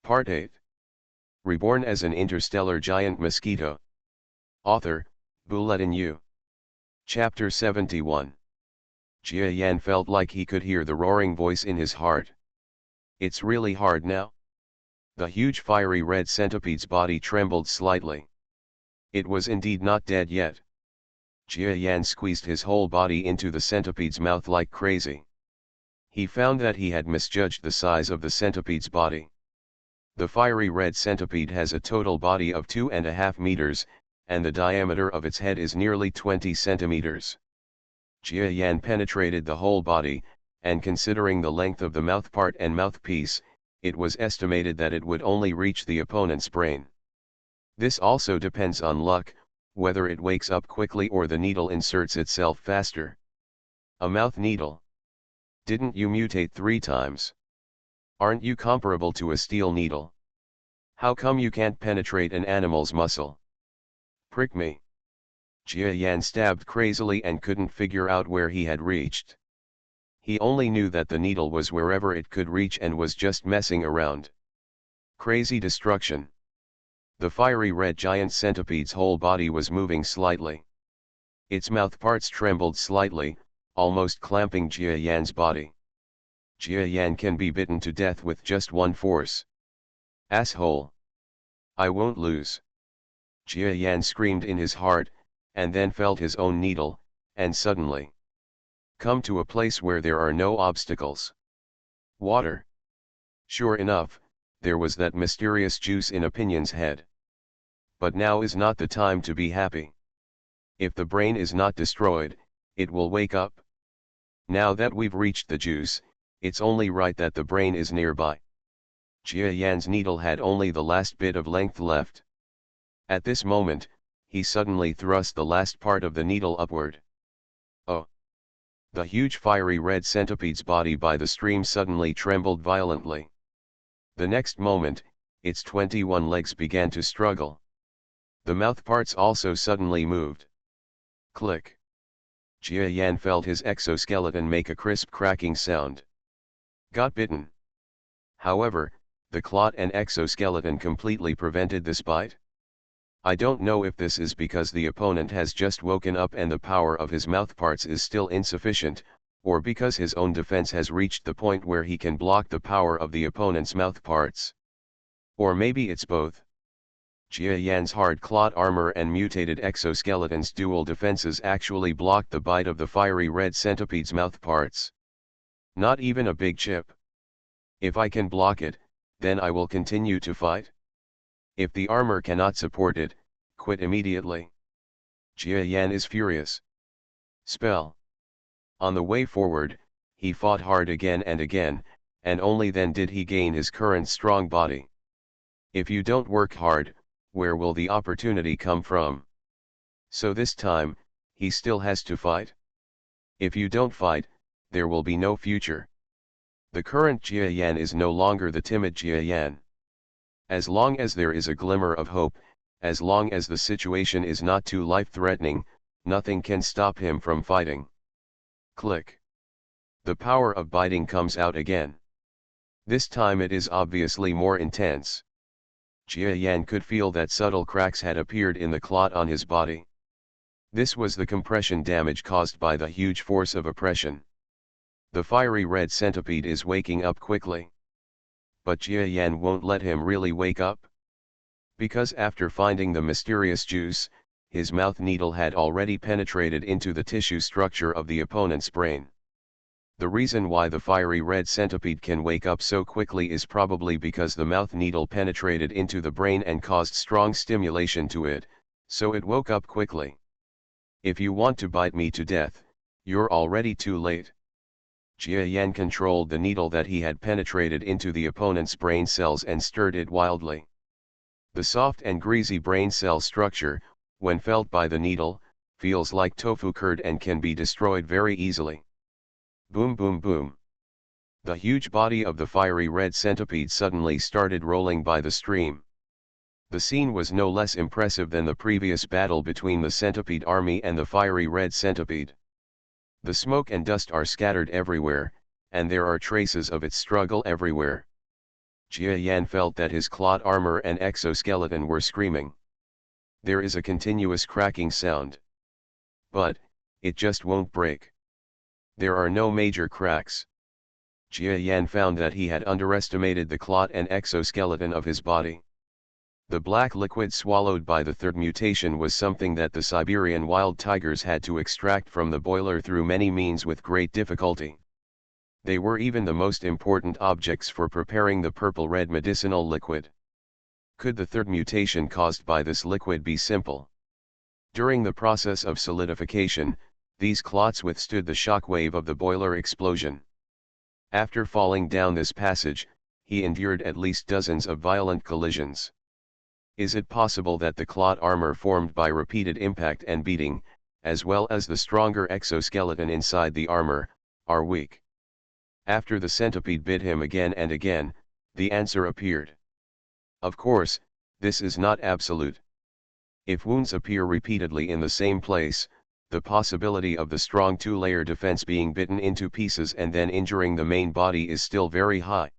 Part 8. Reborn as an interstellar giant mosquito. Author, Bulletin U. Chapter 71. Jia Yan felt like he could hear the roaring voice in his heart. It's really hard now. The huge fiery red centipede's body trembled slightly. It was indeed not dead yet. Jia Yan squeezed his whole body into the centipede's mouth like crazy. He found that he had misjudged the size of the centipede's body. The fiery red centipede has a total body of 2.5 meters, and the diameter of its head is nearly 20 centimeters. Jia Yan penetrated the whole body, and considering the length of the mouthpart and mouthpiece, it was estimated that it would only reach the opponent's brain. This also depends on luck, whether it wakes up quickly or the needle inserts itself faster. A mouth needle. Didn't you mutate 3 times? Aren't you comparable to a steel needle? How come you can't penetrate an animal's muscle? Prick me. Jia Yan stabbed crazily and couldn't figure out where he had reached. He only knew that the needle was wherever it could reach and was just messing around. Crazy destruction. The fiery red giant centipede's whole body was moving slightly. Its mouthparts trembled slightly, almost clamping Jia Yan's body. Jia Yan can be bitten to death with just one force. Asshole. I won't lose. Jia Yan screamed in his heart, and then felt his own needle, and suddenly come to a place where there are no obstacles. Water. Sure enough, there was that mysterious juice in Opinion's head. But now is not the time to be happy. If the brain is not destroyed, it will wake up. Now that we've reached the juice, it's only right that the brain is nearby. Jia Yan's needle had only the last bit of length left. At this moment, he suddenly thrust the last part of the needle upward. Oh! The huge fiery red centipede's body by the stream suddenly trembled violently. The next moment, its 21 legs began to struggle. The mouthparts also suddenly moved. Click. Jia Yan felt his exoskeleton make a crisp cracking sound. Got bitten. However, the clot and exoskeleton completely prevented this bite. I don't know if this is because the opponent has just woken up and the power of his mouthparts is still insufficient, or because his own defense has reached the point where he can block the power of the opponent's mouthparts. Or maybe it's both. Jia Yan's hard clot armor and mutated exoskeleton's dual defenses actually blocked the bite of the fiery red centipede's mouthparts. Not even a big chip. If I can block it, then I will continue to fight. If the armor cannot support it, quit immediately. Jia Yan is furious. Spell. On the way forward, he fought hard again, and only then did he gain his current strong body. If you don't work hard, where will the opportunity come from? So this time, he still has to fight. If you don't fight, there will be no future. The current Jia Yan is no longer the timid Jia Yan. As long as there is a glimmer of hope, as long as the situation is not too life-threatening, nothing can stop him from fighting. Click. The power of biting comes out again. This time it is obviously more intense. Jia Yan could feel that subtle cracks had appeared in the clot on his body. This was the compression damage caused by the huge force of oppression. The fiery red centipede is waking up quickly. But Jia Yan won't let him really wake up. Because after finding the mysterious juice, his mouth needle had already penetrated into the tissue structure of the opponent's brain. The reason why the fiery red centipede can wake up so quickly is probably because the mouth needle penetrated into the brain and caused strong stimulation to it, so it woke up quickly. If you want to bite me to death, you're already too late. Jia Yan controlled the needle that he had penetrated into the opponent's brain cells and stirred it wildly. The soft and greasy brain cell structure, when felt by the needle, feels like tofu curd and can be destroyed very easily. Boom boom boom. The huge body of the fiery red centipede suddenly started rolling by the stream. The scene was no less impressive than the previous battle between the centipede army and the fiery red centipede. The smoke and dust are scattered everywhere, and there are traces of its struggle everywhere. Jia Yan felt that his clot armor and exoskeleton were screaming. There is a continuous cracking sound. But, it just won't break. There are no major cracks. Jia Yan found that he had underestimated the clot and exoskeleton of his body. The black liquid swallowed by the third mutation was something that the Siberian wild tigers had to extract from the boiler through many means with great difficulty. They were even the most important objects for preparing the purple-red medicinal liquid. Could the third mutation caused by this liquid be simple? During the process of solidification, these clots withstood the shock wave of the boiler explosion. After falling down this passage, he endured at least dozens of violent collisions. Is it possible that the clot armor formed by repeated impact and beating, as well as the stronger exoskeleton inside the armor, are weak? After the centipede bit him again and again, the answer appeared. Of course, this is not absolute. If wounds appear repeatedly in the same place, the possibility of the strong two-layer defense being bitten into pieces and then injuring the main body is still very high.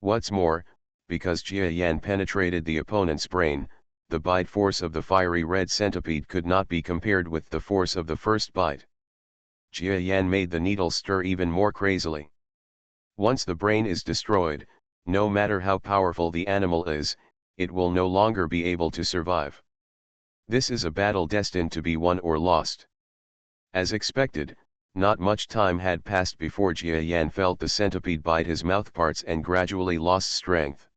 What's more, because Jia Yan penetrated the opponent's brain, the bite force of the fiery red centipede could not be compared with the force of the first bite. Jia Yan made the needle stir even more crazily. Once the brain is destroyed, no matter how powerful the animal is, it will no longer be able to survive. This is a battle destined to be won or lost. As expected, not much time had passed before Jia Yan felt the centipede bite his mouthparts and gradually lost strength.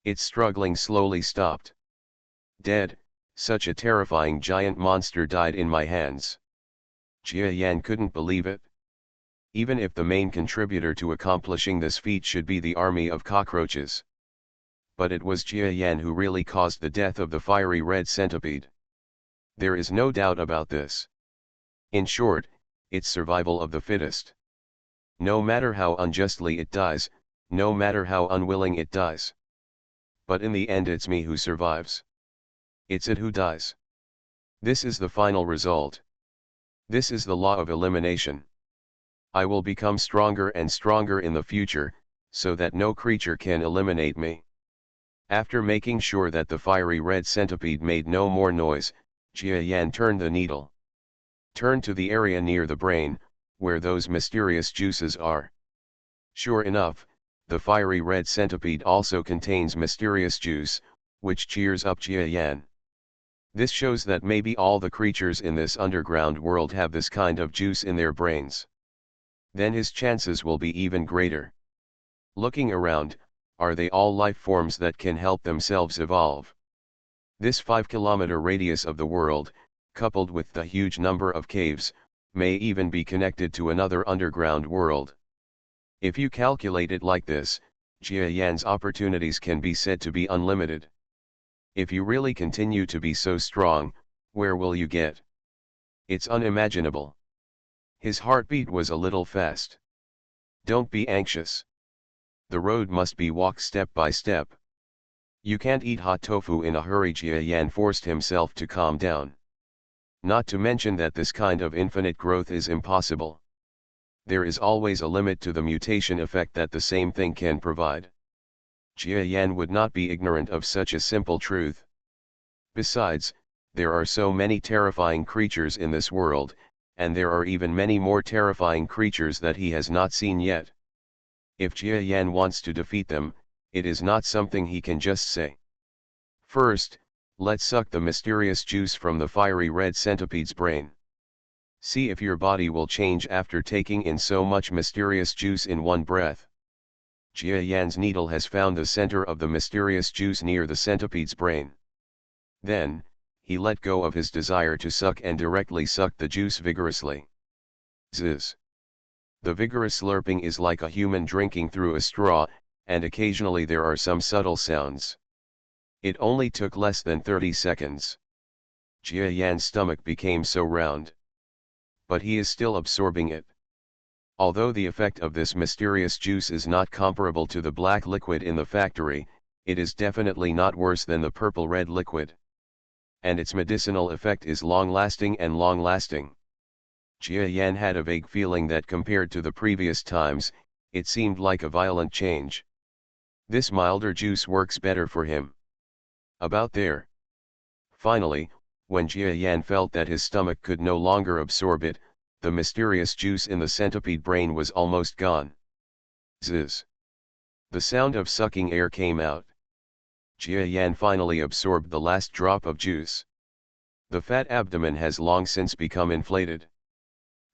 Its struggling slowly stopped. Dead, such a terrifying giant monster died in my hands. Jia Yan couldn't believe it. Even if the main contributor to accomplishing this feat should be the army of cockroaches. But it was Jia Yan who really caused the death of the fiery red centipede. There is no doubt about this. In short, it's survival of the fittest. No matter how unjustly it dies, no matter how unwilling it dies. But in the end it's me who survives. It's it who dies. This is the final result. This is the law of elimination. I will become stronger and stronger in the future, so that no creature can eliminate me. After making sure that the fiery red centipede made no more noise, Jia Yan turned the needle. Turned to the area near the brain, where those mysterious juices are. Sure enough, the fiery red centipede also contains mysterious juice, which cheers up Jia Yan. This shows that maybe all the creatures in this underground world have this kind of juice in their brains. Then his chances will be even greater. Looking around, are they all life forms that can help themselves evolve? This 5-kilometer radius of the world, coupled with the huge number of caves, may even be connected to another underground world. If you calculate it like this, Jia Yan's opportunities can be said to be unlimited. If you really continue to be so strong, where will you get? It's unimaginable. His heartbeat was a little fast. Don't be anxious. The road must be walked step by step. You can't eat hot tofu in a hurry. Jia Yan forced himself to calm down. Not to mention that this kind of infinite growth is impossible. There is always a limit to the mutation effect that the same thing can provide. Jia Yan would not be ignorant of such a simple truth. Besides, there are so many terrifying creatures in this world, and there are even many more terrifying creatures that he has not seen yet. If Jia Yan wants to defeat them, it is not something he can just say. First, let's suck the mysterious juice from the fiery red centipede's brain. See if your body will change after taking in so much mysterious juice in one breath. Jia Yan's needle has found the center of the mysterious juice near the centipede's brain. Then, he let go of his desire to suck and directly sucked the juice vigorously. Zzz. The vigorous slurping is like a human drinking through a straw, and occasionally there are some subtle sounds. It only took less than 30 seconds. Jia Yan's stomach became so round. But he is still absorbing it. Although the effect of this mysterious juice is not comparable to the black liquid in the factory, it is definitely not worse than the purple-red liquid. And its medicinal effect is long-lasting and long-lasting. Jia Yan had a vague feeling that compared to the previous times, it seemed like a violent change. This milder juice works better for him. About there. Finally, when Jia Yan felt that his stomach could no longer absorb it, the mysterious juice in the centipede brain was almost gone. Zzz. The sound of sucking air came out. Jia Yan finally absorbed the last drop of juice. The fat abdomen has long since become inflated.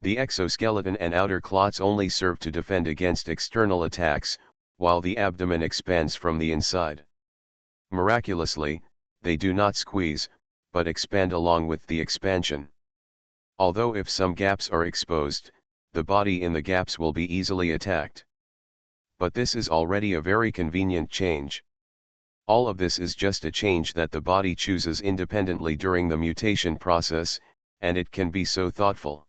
The exoskeleton and outer clots only serve to defend against external attacks, while the abdomen expands from the inside. Miraculously, they do not squeeze, but expand along with the expansion. Although if some gaps are exposed, the body in the gaps will be easily attacked. But this is already a very convenient change. All of this is just a change that the body chooses independently during the mutation process, and it can be so thoughtful.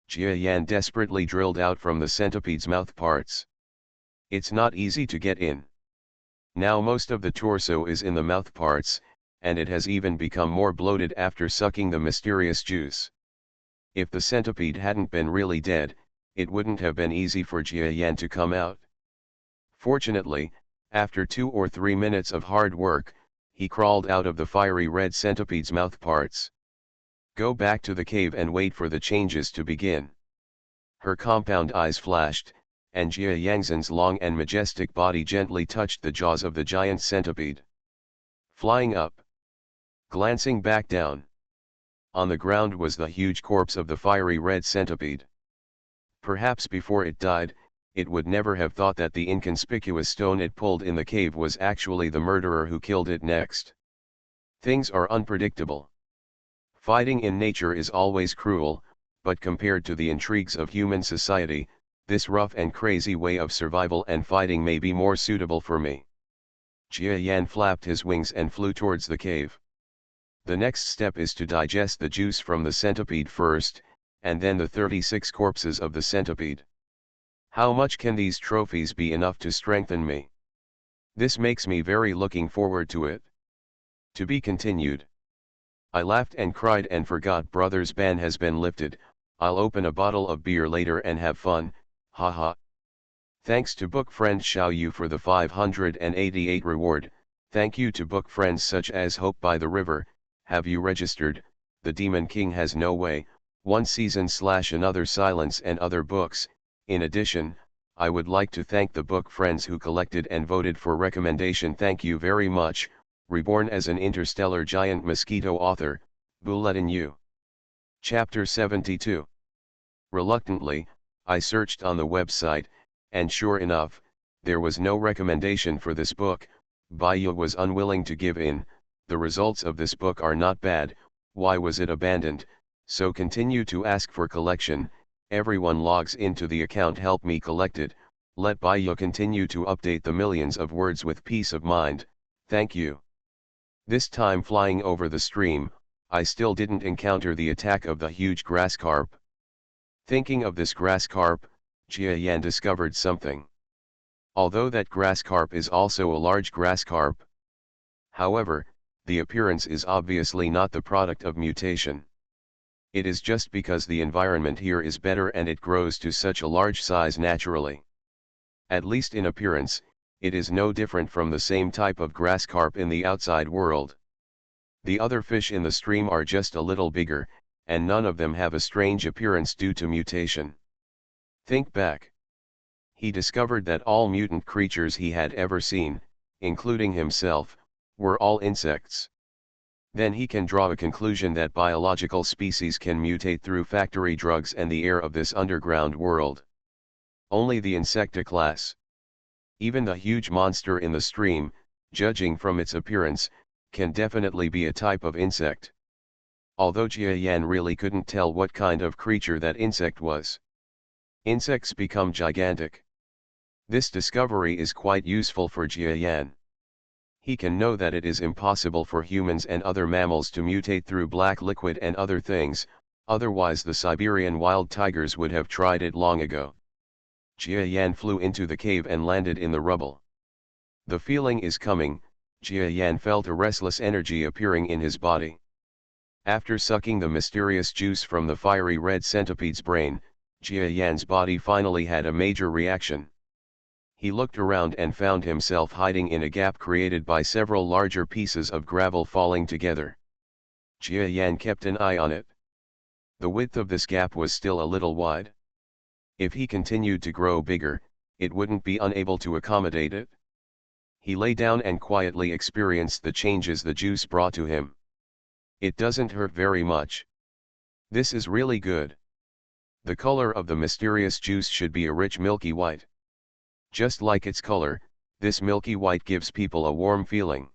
Jia Yan desperately drilled out from the centipede's mouth parts. It's not easy to get in. Now most of the torso is in the mouth parts, and it has even become more bloated after sucking the mysterious juice. If the centipede hadn't been really dead, it wouldn't have been easy for Jia Yan to come out. Fortunately, after 2 or 3 minutes of hard work, he crawled out of the fiery red centipede's mouth parts. Go back to the cave and wait for the changes to begin. Her compound eyes flashed, and Jia Yangzhen's long and majestic body gently touched the jaws of the giant centipede. Flying up. Glancing back down. On the ground was the huge corpse of the fiery red centipede. Perhaps before it died, it would never have thought that the inconspicuous stone it pulled in the cave was actually the murderer who killed it next. Things are unpredictable. Fighting in nature is always cruel, but compared to the intrigues of human society, this rough and crazy way of survival and fighting may be more suitable for me. Jia Yan flapped his wings and flew towards the cave. The next step is to digest the juice from the centipede first, and then the 36 corpses of the centipede. How much can these trophies be enough to strengthen me? This makes me very looking forward to it. To be continued. I laughed and cried and forgot brother's ban has been lifted. I'll open a bottle of beer later and have fun, haha. Thanks to book friend Xiao Yu for the 588 reward. Thank you to book friends such as Hope by the River. Have you registered? The Demon King Has No Way, One Season / Another Silence and other books. In addition, I would like to thank the book friends who collected and voted for recommendation. Thank you very much. Reborn as an Interstellar Giant Mosquito author, Bulletin U. Chapter 72. Reluctantly, I searched on the website, and sure enough, there was no recommendation for this book. Baiyu was unwilling to give in. The results of this book are not bad. Why was it abandoned? So continue to ask for collection. Everyone logs into the account. Help me collect it. Let Baiyu continue to update the millions of words with peace of mind. Thank you. This time flying over the stream, I still didn't encounter the attack of the huge grass carp. Thinking of this grass carp, Jia Yan discovered something. Although that grass carp is also a large grass carp. However, the appearance is obviously not the product of mutation. It is just because the environment here is better and it grows to such a large size naturally. At least in appearance, it is no different from the same type of grass carp in the outside world. The other fish in the stream are just a little bigger, and none of them have a strange appearance due to mutation. Think back. He discovered that all mutant creatures he had ever seen, including himself, were all insects. Then he can draw a conclusion that biological species can mutate through factory drugs and the air of this underground world. Only the insecta class. Even the huge monster in the stream, judging from its appearance, can definitely be a type of insect. Although Jia Yan really couldn't tell what kind of creature that insect was. Insects become gigantic. This discovery is quite useful for Jia Yan. He can know that it is impossible for humans and other mammals to mutate through black liquid and other things, otherwise the Siberian wild tigers would have tried it long ago. Jia Yan flew into the cave and landed in the rubble. The feeling is coming. Jia Yan felt a restless energy appearing in his body. After sucking the mysterious juice from the fiery red centipede's brain, Jia Yan's body finally had a major reaction. He looked around and found himself hiding in a gap created by several larger pieces of gravel falling together. Jia Yan kept an eye on it. The width of this gap was still a little wide. If he continued to grow bigger, it wouldn't be unable to accommodate it. He lay down and quietly experienced the changes the juice brought to him. It doesn't hurt very much. This is really good. The color of the mysterious juice should be a rich milky white. Just like its color, this milky white gives people a warm feeling.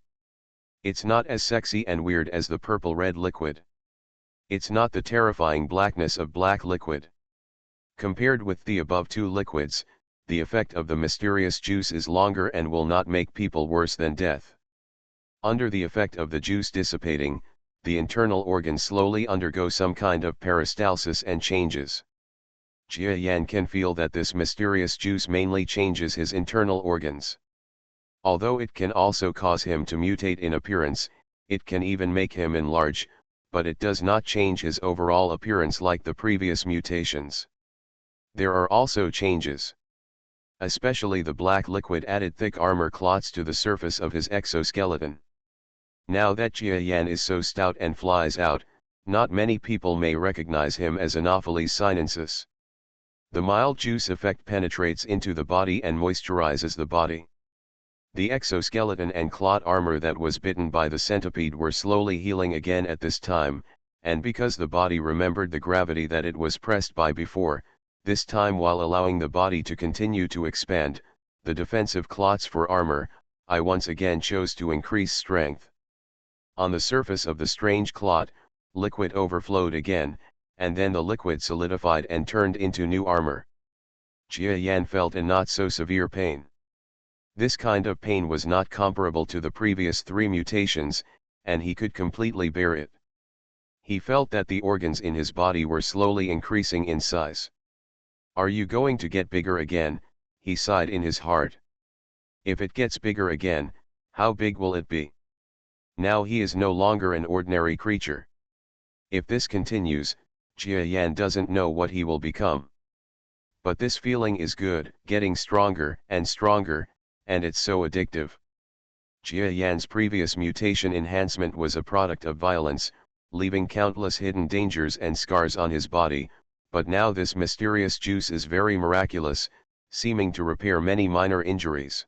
It's not as sexy and weird as the purple-red liquid. It's not the terrifying blackness of black liquid. Compared with the above two liquids, the effect of the mysterious juice is longer and will not make people worse than death. Under the effect of the juice dissipating, the internal organs slowly undergo some kind of peristalsis and changes. Jia Yan can feel that this mysterious juice mainly changes his internal organs. Although it can also cause him to mutate in appearance, it can even make him enlarge, but it does not change his overall appearance like the previous mutations. There are also changes. Especially the black liquid added thick armor clots to the surface of his exoskeleton. Now that Jia Yan is so stout and flies out, not many people may recognize him as Anopheles sinensis. The mild juice effect penetrates into the body and moisturizes the body. The exoskeleton and clot armor that was bitten by the centipede were slowly healing again at this time, and because the body remembered the gravity that it was pressed by before, this time while allowing the body to continue to expand, the defensive clots for armor, I once again chose to increase strength. On the surface of the strange clot, liquid overflowed again, and then the liquid solidified and turned into new armor. Jia Yan felt a not so severe pain. This kind of pain was not comparable to the previous 3 mutations, and he could completely bear it. He felt that the organs in his body were slowly increasing in size. Are you going to get bigger again? He sighed in his heart. If it gets bigger again, how big will it be? Now he is no longer an ordinary creature. If this continues, Jia Yan doesn't know what he will become. But this feeling is good, getting stronger and stronger, and it's so addictive. Jia Yan's previous mutation enhancement was a product of violence, leaving countless hidden dangers and scars on his body, but now this mysterious juice is very miraculous, seeming to repair many minor injuries.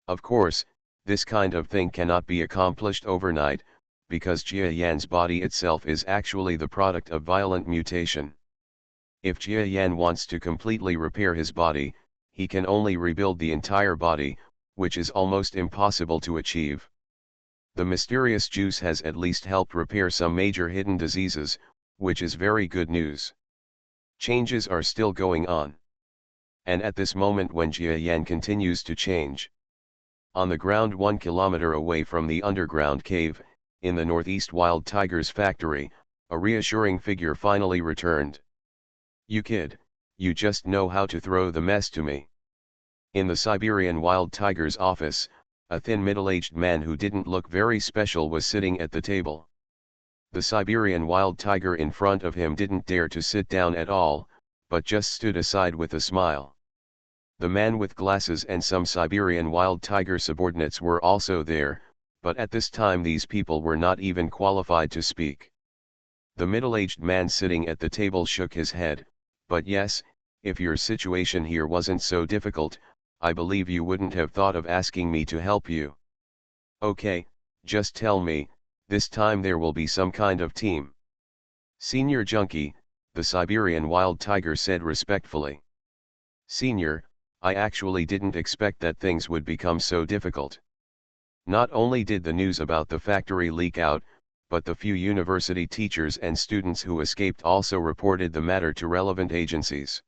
Of course, this kind of thing cannot be accomplished overnight, because Jia Yan's body itself is actually the product of violent mutation. If Jia Yan wants to completely repair his body, he can only rebuild the entire body, which is almost impossible to achieve. The mysterious juice has at least helped repair some major hidden diseases, which is very good news. Changes are still going on. And at this moment when Jia Yan continues to change. On the ground 1 kilometer away from the underground cave, in the northeast Wild Tiger's factory, a reassuring figure finally returned. You kid, you just know how to throw the mess to me. In the Siberian Wild Tiger's office, a thin middle-aged man who didn't look very special was sitting at the table. The Siberian Wild Tiger in front of him didn't dare to sit down at all, but just stood aside with a smile. The man with glasses and some Siberian Wild Tiger subordinates were also there, but at this time these people were not even qualified to speak. The middle-aged man sitting at the table shook his head, but yes, if your situation here wasn't so difficult, I believe you wouldn't have thought of asking me to help you. Okay, just tell me, this time there will be some kind of team. Senior Junkie, the Siberian Wild Tiger said respectfully. Senior, I actually didn't expect that things would become so difficult. Not only did the news about the factory leak out, but the few university teachers and students who escaped also reported the matter to relevant agencies.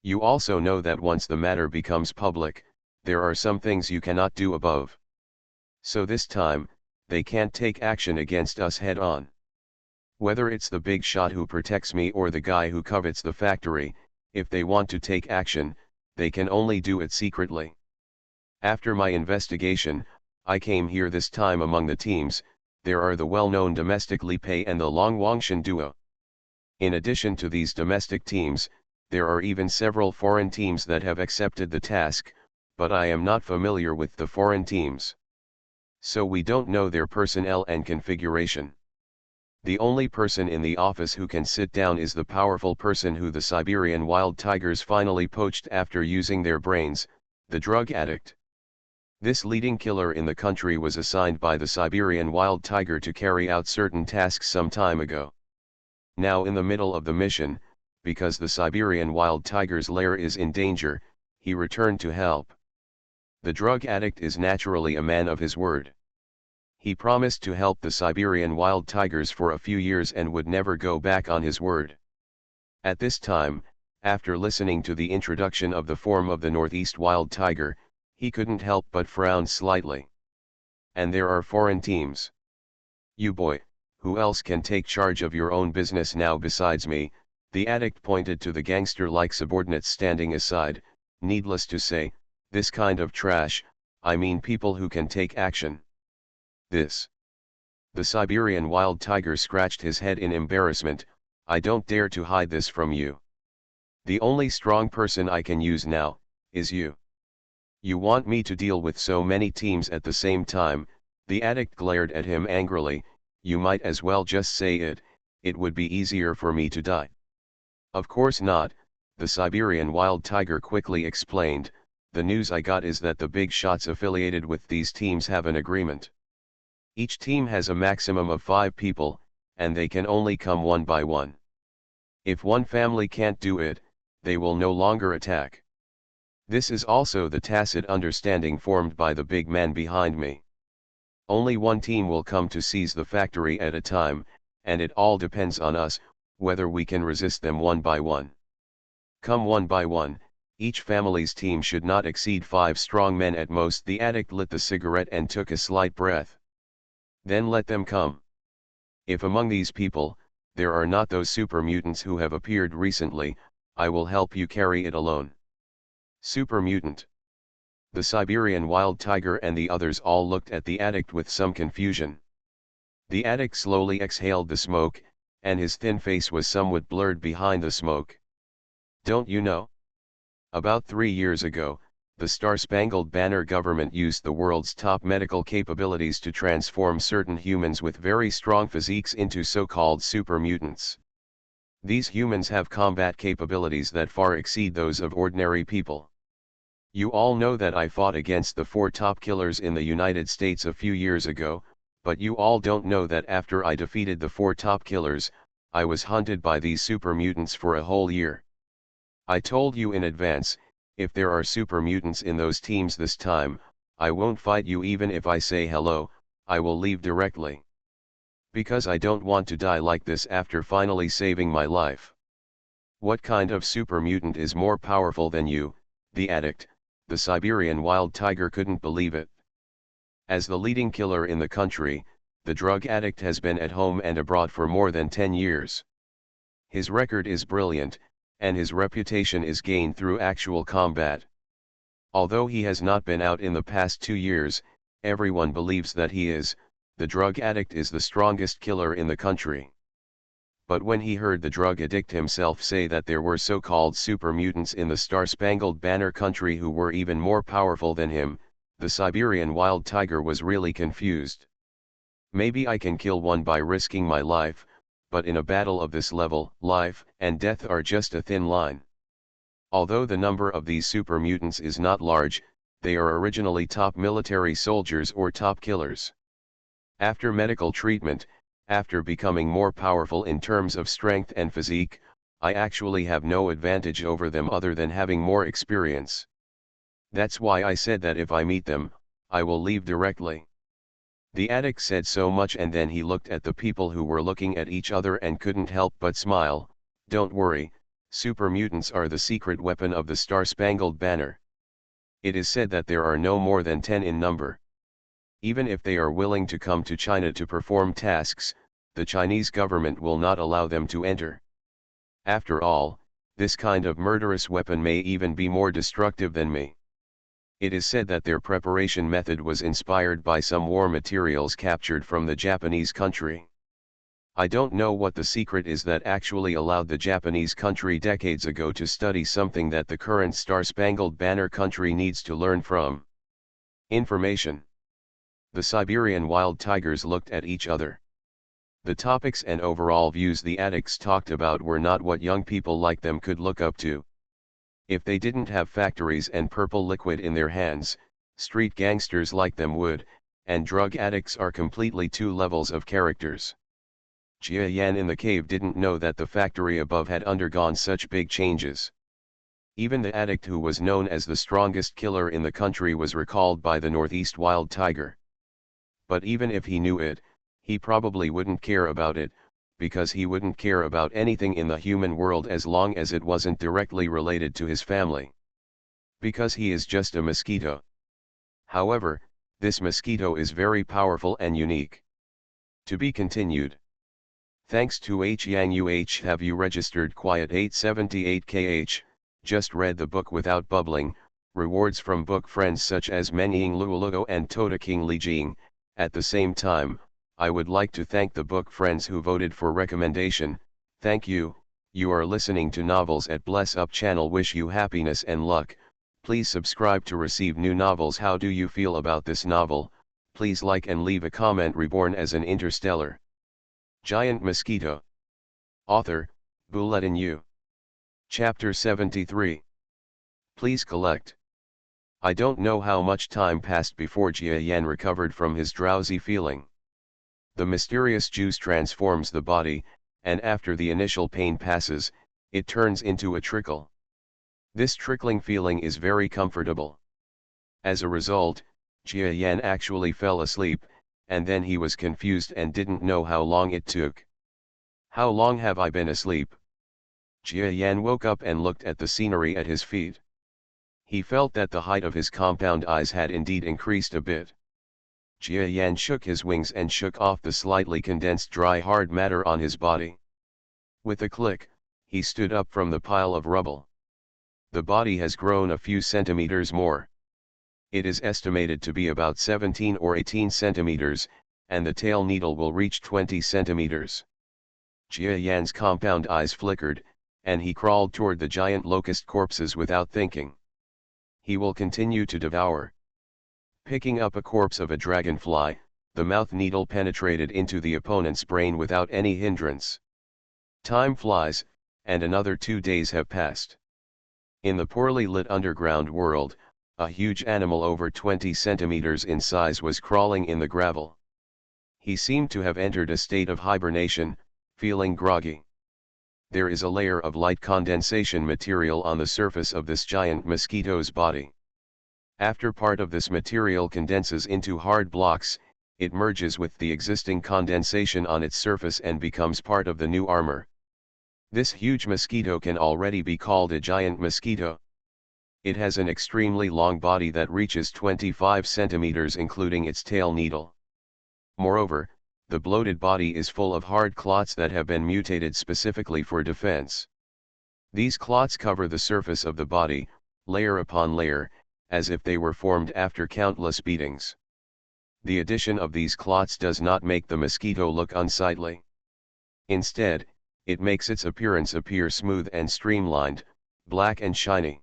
You also know that once the matter becomes public, there are some things you cannot do above. So this time, they can't take action against us head on. Whether it's the big shot who protects me or the guy who covets the factory, if they want to take action, they can only do it secretly. After my investigation, I came here this time among the teams. There are the well-known domestic Li Pei and the Long Wangshan duo. In addition to these domestic teams, there are even several foreign teams that have accepted the task, but I am not familiar with the foreign teams. So we don't know their personnel and configuration. The only person in the office who can sit down is the powerful person who the Siberian wild tigers finally poached after using their brains, the drug addict. This leading killer in the country was assigned by the Siberian wild tiger to carry out certain tasks some time ago. Now in the middle of the mission, because the Siberian wild tiger's lair is in danger, he returned to help. The drug addict is naturally a man of his word. He promised to help the Siberian wild tigers for a few years and would never go back on his word. At this time, after listening to the introduction of the form of the Northeast wild tiger, he couldn't help but frown slightly. And there are foreign teams. You boy, who else can take charge of your own business now besides me? The addict pointed to the gangster-like subordinates standing aside. Needless to say, this kind of trash, I mean people who can take action. This. The Siberian wild tiger scratched his head in embarrassment. I don't dare to hide this from you. The only strong person I can use now, is you. You want me to deal with so many teams at the same time? The addict glared at him angrily. You might as well just say it would be easier for me to die. Of course not, the Siberian wild tiger quickly explained. The news I got is that the big shots affiliated with these teams have an agreement. Each team has a maximum of 5 people, and they can only come one by one. If one family can't do it, they will no longer attack. This is also the tacit understanding formed by the big man behind me. Only one team will come to seize the factory at a time, and it all depends on us, whether we can resist them one by one. Come one by one, each family's team should not exceed 5 strong men at most. The addict lit the cigarette and took a slight breath. Then let them come. If among these people, there are not those super mutants who have appeared recently, I will help you carry it alone. Super mutant. The Siberian wild tiger and the others all looked at the addict with some confusion. The addict slowly exhaled the smoke, and his thin face was somewhat blurred behind the smoke. Don't you know? About 3 years ago, the Star-Spangled Banner government used the world's top medical capabilities to transform certain humans with very strong physiques into so-called super mutants. These humans have combat capabilities that far exceed those of ordinary people. You all know that I fought against the 4 top killers in the United States a few years ago, but you all don't know that after I defeated the 4 top killers, I was hunted by these super mutants for a whole year. I told you in advance, if there are super mutants in those teams this time, I won't fight you even if I say hello, I will leave directly. Because I don't want to die like this after finally saving my life. What kind of super mutant is more powerful than you? The addict, the Siberian wild tiger, couldn't believe it. As the leading killer in the country, the drug addict has been at home and abroad for more than 10 years. His record is brilliant, and his reputation is gained through actual combat. Although he has not been out in the past 2 years, everyone believes that the drug addict is the strongest killer in the country. But when he heard the drug addict himself say that there were so-called super mutants in the Star-Spangled Banner country who were even more powerful than him, the Siberian wild tiger was really confused. Maybe I can kill one by risking my life, but in a battle of this level, life and death are just a thin line. Although the number of these super mutants is not large, they are originally top military soldiers or top killers. After medical treatment, after becoming more powerful in terms of strength and physique, I actually have no advantage over them other than having more experience. That's why I said that if I meet them, I will leave directly. The addict said so much, and then he looked at the people who were looking at each other and couldn't help but smile. Don't worry, super mutants are the secret weapon of the Star-Spangled Banner. It is said that there are no more than 10 in number. Even if they are willing to come to China to perform tasks, the Chinese government will not allow them to enter. After all, this kind of murderous weapon may even be more destructive than me. It is said that their preparation method was inspired by some war materials captured from the Japanese country. I don't know what the secret is that actually allowed the Japanese country decades ago to study something that the current Star-Spangled Banner country needs to learn from. Information. The Siberian wild tigers looked at each other. The topics and overall views the addicts talked about were not what young people like them could look up to. If they didn't have factories and purple liquid in their hands, street gangsters like them would, and drug addicts are completely two levels of characters. Jia Yan in the cave didn't know that the factory above had undergone such big changes. Even the addict who was known as the strongest killer in the country was recalled by the Northeast wild tiger. But even if he knew it, he probably wouldn't care about it, because he wouldn't care about anything in the human world as long as it wasn't directly related to his family. Because he is just a mosquito. However, this mosquito is very powerful and unique. To be continued. Thanks to H Yang UH have you registered Quiet 878KH, just read the book without bubbling, rewards from book friends such as Menying Luoluo and Tota King Li Jing. At the same time, I would like to thank the book friends who voted for recommendation. Thank you. You are listening to Novels at Bless Up channel. Wish you happiness and luck. Please subscribe to receive new novels. How do you feel about this novel? Please like and leave a comment. Reborn as an Interstellar Giant Mosquito. Author, Bulletin U. Chapter 73. Please collect. I don't know how much time passed before Jia Yan recovered from his drowsy feeling. The mysterious juice transforms the body, and after the initial pain passes, it turns into a trickle. This trickling feeling is very comfortable. As a result, Jia Yan actually fell asleep, and then he was confused and didn't know how long it took. How long have I been asleep? Jia Yan woke up and looked at the scenery at his feet. He felt that the height of his compound eyes had indeed increased a bit. Jia Yan shook his wings and shook off the slightly condensed dry hard matter on his body. With a click, he stood up from the pile of rubble. The body has grown a few centimeters more. It is estimated to be about 17 or 18 centimeters, and the tail needle will reach 20 centimeters. Jia Yan's compound eyes flickered, and he crawled toward the giant locust corpses without thinking. He will continue to devour. Picking up a corpse of a dragonfly, the mouth needle penetrated into the opponent's brain without any hindrance. Time flies, and another 2 days have passed. In the poorly lit underground world, a huge animal over 20 centimeters in size was crawling in the gravel. He seemed to have entered a state of hibernation, feeling groggy. There is a layer of light condensation material on the surface of this giant mosquito's body. After part of this material condenses into hard blocks, it merges with the existing condensation on its surface and becomes part of the new armor. This huge mosquito can already be called a giant mosquito. It has an extremely long body that reaches 25 centimeters including its tail needle. Moreover, the bloated body is full of hard clots that have been mutated specifically for defense. These clots cover the surface of the body, layer upon layer, as if they were formed after countless beatings. The addition of these clots does not make the mosquito look unsightly. Instead, it makes its appearance appear smooth and streamlined, black and shiny.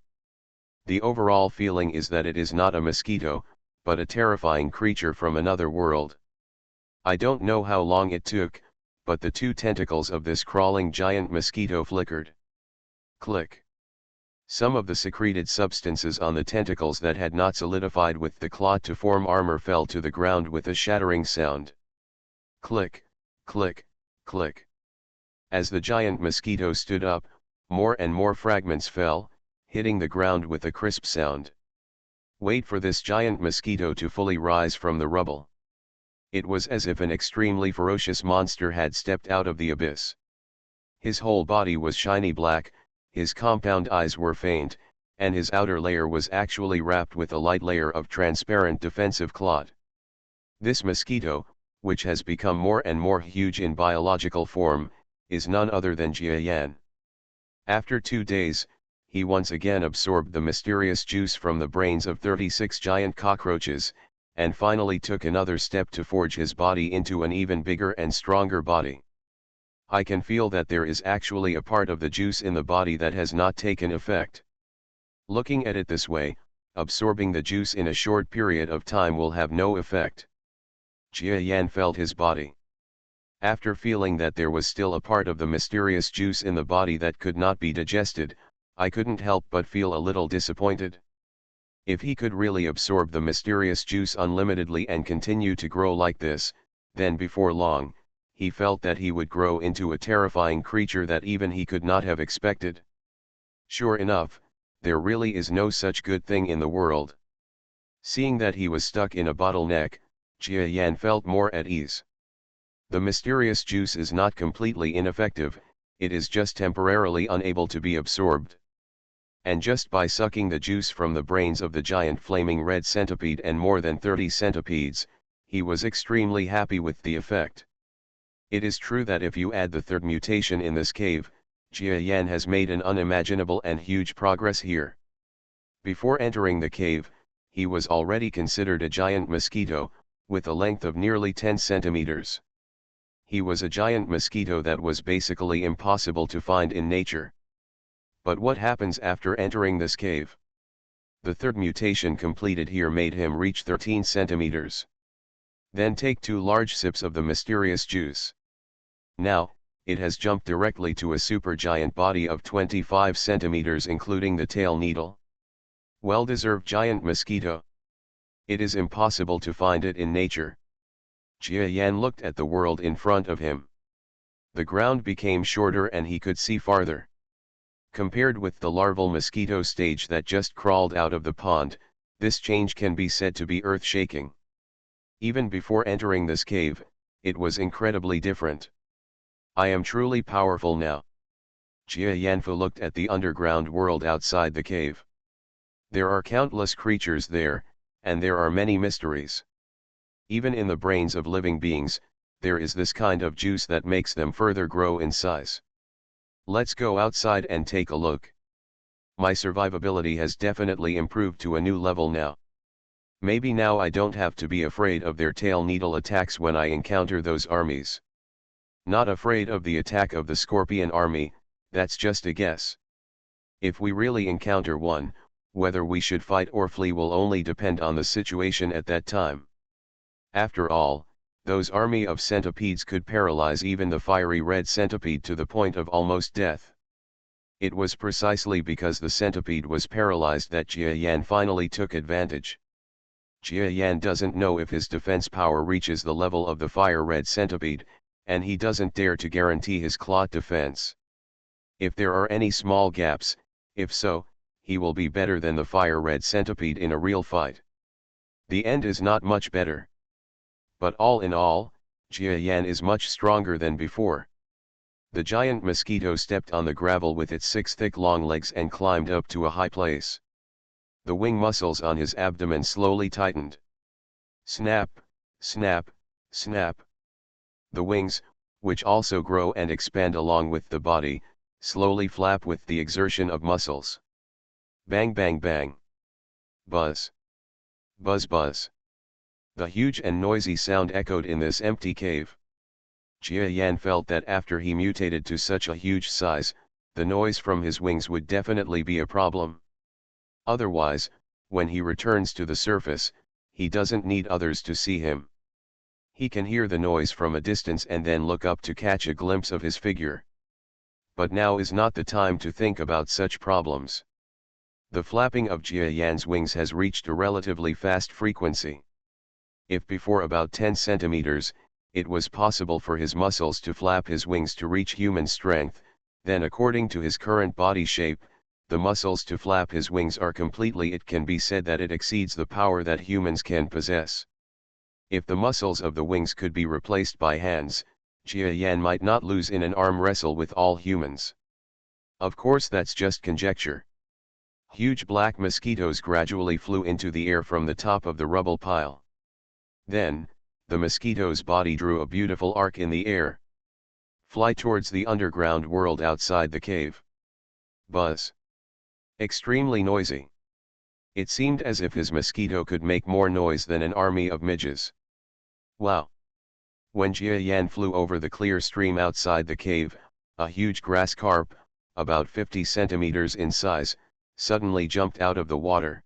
The overall feeling is that it is not a mosquito, but a terrifying creature from another world. I don't know how long it took, but the two tentacles of this crawling giant mosquito flickered. Click. Some of the secreted substances on the tentacles that had not solidified with the clot to form armor fell to the ground with a shattering sound. Click, click, click. As the giant mosquito stood up, more and more fragments fell, hitting the ground with a crisp sound. Wait for this giant mosquito to fully rise from the rubble. It was as if an extremely ferocious monster had stepped out of the abyss. His whole body was shiny black, his compound eyes were faint, and his outer layer was actually wrapped with a light layer of transparent defensive clot. This mosquito, which has become more and more huge in biological form, is none other than Jia Yan. After 2 days, he once again absorbed the mysterious juice from the brains of 36 giant cockroaches, and finally took another step to forge his body into an even bigger and stronger body. I can feel that there is actually a part of the juice in the body that has not taken effect. Looking at it this way, absorbing the juice in a short period of time will have no effect. Jia Yan felt his body. After feeling that there was still a part of the mysterious juice in the body that could not be digested, I couldn't help but feel a little disappointed. If he could really absorb the mysterious juice unlimitedly and continue to grow like this, then before long, he felt that he would grow into a terrifying creature that even he could not have expected. Sure enough, there really is no such good thing in the world. Seeing that he was stuck in a bottleneck, Jia Yan felt more at ease. The mysterious juice is not completely ineffective, it is just temporarily unable to be absorbed. And just by sucking the juice from the brains of the giant flaming red centipede and more than 30 centipedes, he was extremely happy with the effect. It is true that if you add the third mutation in this cave, Jia Yan has made an unimaginable and huge progress here. Before entering the cave, he was already considered a giant mosquito, with a length of nearly 10 centimeters. He was a giant mosquito that was basically impossible to find in nature. But what happens after entering this cave? The third mutation completed here made him reach 13 centimeters. Then take 2 large sips of the mysterious juice. Now, it has jumped directly to a supergiant body of 25 centimeters including the tail needle. Well-deserved giant mosquito. It is impossible to find it in nature. Jia Yan looked at the world in front of him. The ground became shorter and he could see farther. Compared with the larval mosquito stage that just crawled out of the pond, this change can be said to be earth-shaking. Even before entering this cave, it was incredibly different. I am truly powerful now. Jia Yanfu looked at the underground world outside the cave. There are countless creatures there, and there are many mysteries. Even in the brains of living beings, there is this kind of juice that makes them further grow in size. Let's go outside and take a look. My survivability has definitely improved to a new level now. Maybe now I don't have to be afraid of their tail needle attacks when I encounter those armies. Not afraid of the attack of the scorpion army, that's just a guess. If we really encounter one, whether we should fight or flee will only depend on the situation at that time. After all, those army of centipedes could paralyze even the fiery red centipede to the point of almost death. It was precisely because the centipede was paralyzed that Jia Yan finally took advantage. Jia Yan doesn't know if his defense power reaches the level of the fire red centipede, and he doesn't dare to guarantee his claw defense. If there are any small gaps, if so, he will be better than the fire red centipede in a real fight. The end is not much better. But all in all, Jia Yan is much stronger than before. The giant mosquito stepped on the gravel with its 6 thick long legs and climbed up to a high place. The wing muscles on his abdomen slowly tightened. Snap, snap, snap. The wings, which also grow and expand along with the body, slowly flap with the exertion of muscles. Bang bang bang. Buzz. Buzz buzz. The huge and noisy sound echoed in this empty cave. Jia Yan felt that after he mutated to such a huge size, the noise from his wings would definitely be a problem. Otherwise, when he returns to the surface, he doesn't need others to see him. He can hear the noise from a distance and then look up to catch a glimpse of his figure. But now is not the time to think about such problems. The flapping of Jia Yan's wings has reached a relatively fast frequency. If before about 10 centimeters, it was possible for his muscles to flap his wings to reach human strength, then according to his current body shape, the muscles to flap his wings are completely it can be said that it exceeds the power that humans can possess. If the muscles of the wings could be replaced by hands, Jia Yan might not lose in an arm wrestle with all humans. Of course that's just conjecture. Huge black mosquitoes gradually flew into the air from the top of the rubble pile. Then, the mosquito's body drew a beautiful arc in the air. Fly towards the underground world outside the cave. Buzz. Extremely noisy. It seemed as if his mosquito could make more noise than an army of midges. Wow. When Jia Yan flew over the clear stream outside the cave, a huge grass carp, about 50 centimeters in size, suddenly jumped out of the water.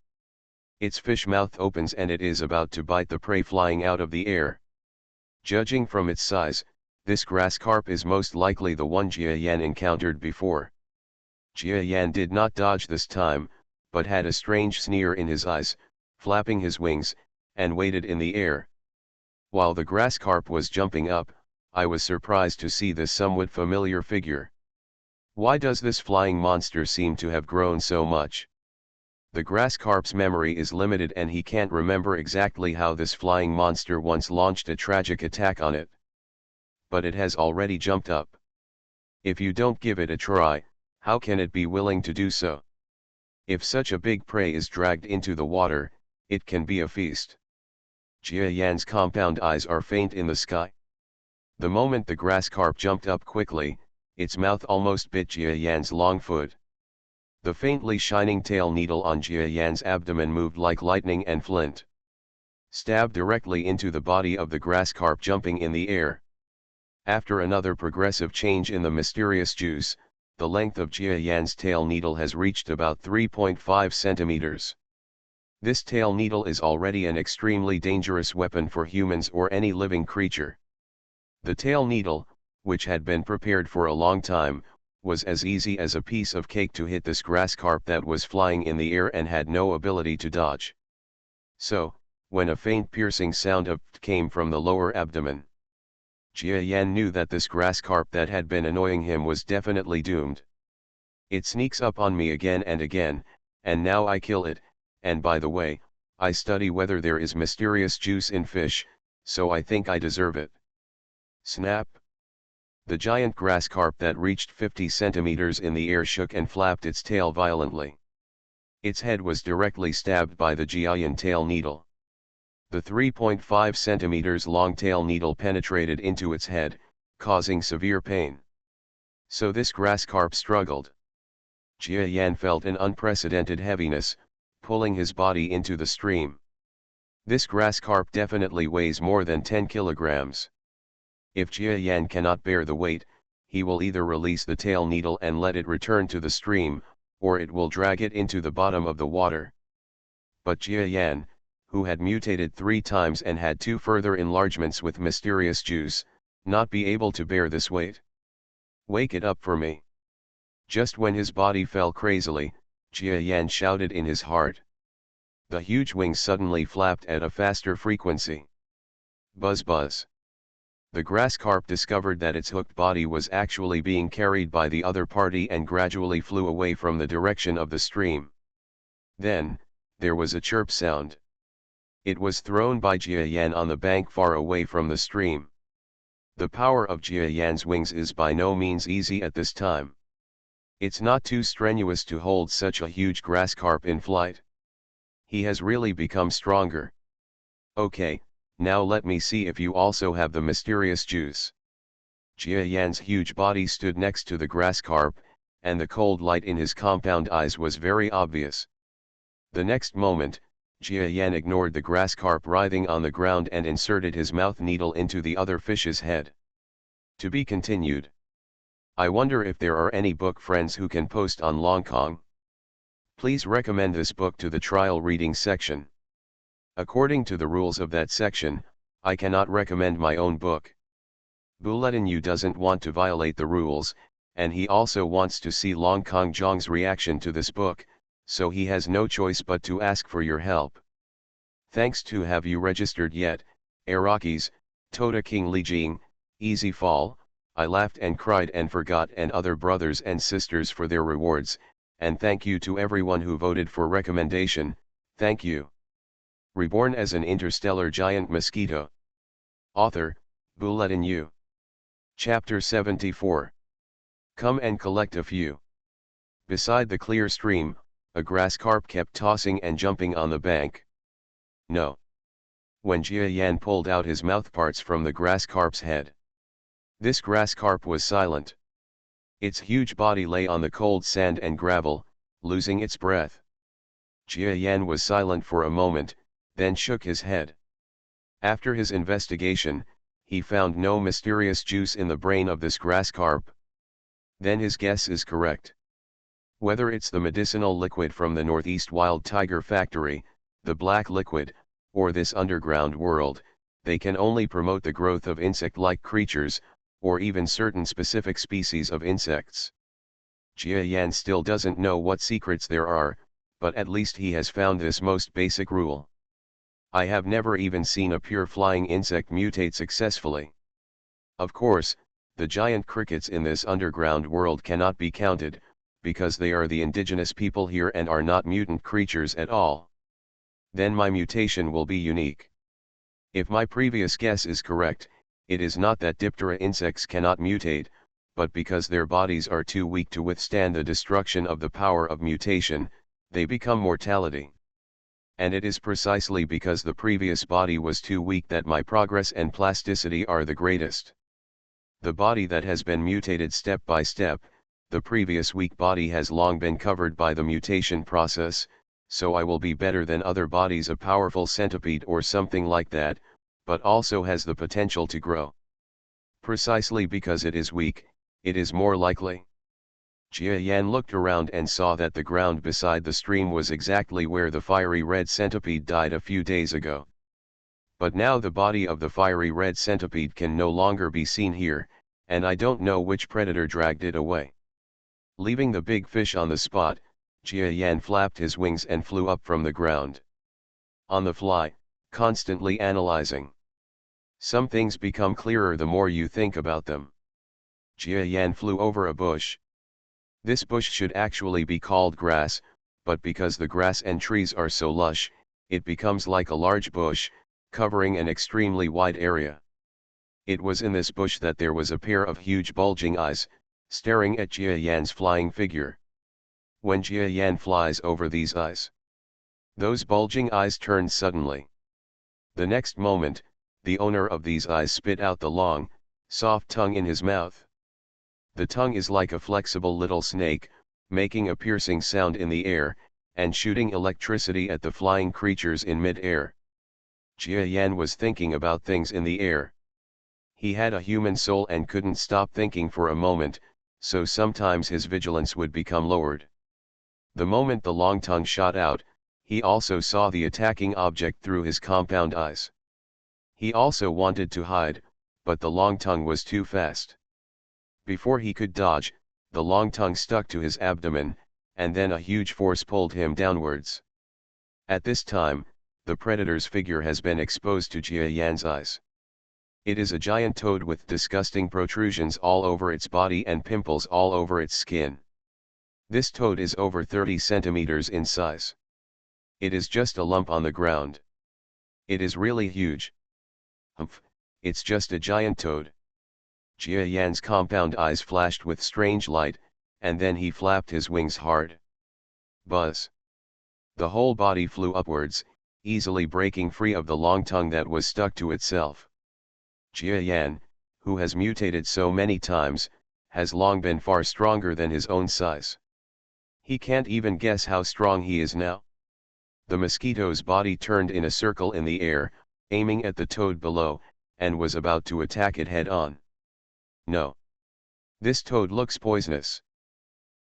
Its fish mouth opens and it is about to bite the prey flying out of the air. Judging from its size, this grass carp is most likely the one Jia Yan encountered before. Jia Yan did not dodge this time, but had a strange sneer in his eyes, flapping his wings, and waited in the air. While the grass carp was jumping up, I was surprised to see this somewhat familiar figure. Why does this flying monster seem to have grown so much? The grass carp's memory is limited and he can't remember exactly how this flying monster once launched a tragic attack on it. But it has already jumped up. If you don't give it a try, how can it be willing to do so? If such a big prey is dragged into the water, it can be a feast. Jia Yan's compound eyes are faint in the sky. The moment the grass carp jumped up quickly, its mouth almost bit Jia Yan's long foot. The faintly shining tail needle on Jia Yan's abdomen moved like lightning and flint. Stabbed directly into the body of the grass carp jumping in the air. After another progressive change in the mysterious juice, the length of Jia Yan's tail needle has reached about 3.5 centimeters. This tail needle is already an extremely dangerous weapon for humans or any living creature. The tail needle, which had been prepared for a long time, was as easy as a piece of cake to hit this grass carp that was flying in the air and had no ability to dodge. So, when a faint piercing sound of "t" came from the lower abdomen, Jia Yan knew that this grass carp that had been annoying him was definitely doomed. It sneaks up on me again, and now I kill it, and by the way, I study whether there is mysterious juice in fish, so I think I deserve it. Snap! The giant grass carp that reached 50 centimeters in the air shook and flapped its tail violently. Its head was directly stabbed by the Jia Yan tail needle. The 3.5 centimeters long tail needle penetrated into its head, causing severe pain. So this grass carp struggled. Jia Yan felt an unprecedented heaviness, pulling his body into the stream. This grass carp definitely weighs more than 10 kilograms. If Jia Yan cannot bear the weight, he will either release the tail needle and let it return to the stream, or it will drag it into the bottom of the water. But Jia Yan, who had mutated 3 times and had 2 further enlargements with mysterious juice, not be able to bear this weight. Wake it up for me. Just when his body fell crazily, Jia Yan shouted in his heart. The huge wings suddenly flapped at a faster frequency. Buzz buzz. The grass carp discovered that its hooked body was actually being carried by the other party and gradually flew away from the direction of the stream. Then, there was a chirp sound. It was thrown by Jia Yan on the bank far away from the stream. The power of Jia Yan's wings is by no means easy at this time. It's not too strenuous to hold such a huge grass carp in flight. He has really become stronger. Okay, now let me see if you also have the mysterious juice. Jia Yan's huge body stood next to the grass carp, and the cold light in his compound eyes was very obvious. The next moment, Jia Yan ignored the grass carp writhing on the ground and inserted his mouth needle into the other fish's head. To be continued. I wonder if there are any book friends who can post on Longkong. Please recommend this book to the trial reading section. According to the rules of that section, I cannot recommend my own book. Bulletin Yu doesn't want to violate the rules, and he also wants to see Longkong Zhang's reaction to this book, so he has no choice but to ask for your help. Thanks to have you registered yet, Iraqis, Tota King Lijing, Easy Fall, I laughed and cried and forgot and other brothers and sisters for their rewards, and thank you to everyone who voted for recommendation, thank you. Reborn as an interstellar giant mosquito. Author, Bulletin Yu. Chapter 74. Come and collect a few. Beside the clear stream, a grass carp kept tossing and jumping on the bank. No. When Jia Yan pulled out his mouthparts from the grass carp's head. This grass carp was silent. Its huge body lay on the cold sand and gravel, losing its breath. Jia Yan was silent for a moment, then shook his head. After his investigation, he found no mysterious juice in the brain of this grass carp. Then his guess is correct. Whether it's the medicinal liquid from the Northeast Wild Tiger factory, the black liquid, or this underground world, they can only promote the growth of insect-like creatures, or even certain specific species of insects. Jia Yan still doesn't know what secrets there are, but at least he has found this most basic rule. I have never even seen a pure flying insect mutate successfully. Of course, the giant crickets in this underground world cannot be counted, because they are the indigenous people here and are not mutant creatures at all. Then my mutation will be unique. If my previous guess is correct, it is not that Diptera insects cannot mutate, but because their bodies are too weak to withstand the destruction of the power of mutation, they become mortality. And it is precisely because the previous body was too weak that my progress and plasticity are the greatest. The body that has been mutated step by step, the previous weak body has long been covered by the mutation process, so I will be better than other bodies, a powerful centipede or something like that, but also has the potential to grow. Precisely because it is weak, it is more likely. Jia Yan looked around and saw that the ground beside the stream was exactly where the fiery red centipede died a few days ago. But now the body of the fiery red centipede can no longer be seen here, and I don't know which predator dragged it away. Leaving the big fish on the spot, Jia Yan flapped his wings and flew up from the ground. On the fly, constantly analyzing. Some things become clearer the more you think about them. Jia Yan flew over a bush. This bush should actually be called grass, but because the grass and trees are so lush, it becomes like a large bush, covering an extremely wide area. It was in this bush that there was a pair of huge bulging eyes, staring at Jia Yan's flying figure. When Jia Yan flies over these eyes, those bulging eyes turn suddenly. The next moment, the owner of these eyes spit out the long, soft tongue in his mouth. The tongue is like a flexible little snake, making a piercing sound in the air, and shooting electricity at the flying creatures in mid-air. Jia Yan was thinking about things in the air. He had a human soul and couldn't stop thinking for a moment, so sometimes his vigilance would become lowered. The moment the long tongue shot out, he also saw the attacking object through his compound eyes. He also wanted to hide, but the long tongue was too fast. Before he could dodge, the long tongue stuck to his abdomen, and then a huge force pulled him downwards. At this time, the predator's figure has been exposed to Jia Yan's eyes. It is a giant toad with disgusting protrusions all over its body and pimples all over its skin. This toad is over 30 centimeters in size. It is just a lump on the ground. It is really huge. Humph, it's just a giant toad. Jia Yan's compound eyes flashed with strange light, and then he flapped his wings hard. Buzz. The whole body flew upwards, easily breaking free of the long tongue that was stuck to itself. Jia Yan, who has mutated so many times, has long been far stronger than his own size. He can't even guess how strong he is now. The mosquito's body turned in a circle in the air, aiming at the toad below, and was about to attack it head-on. No. This toad looks poisonous.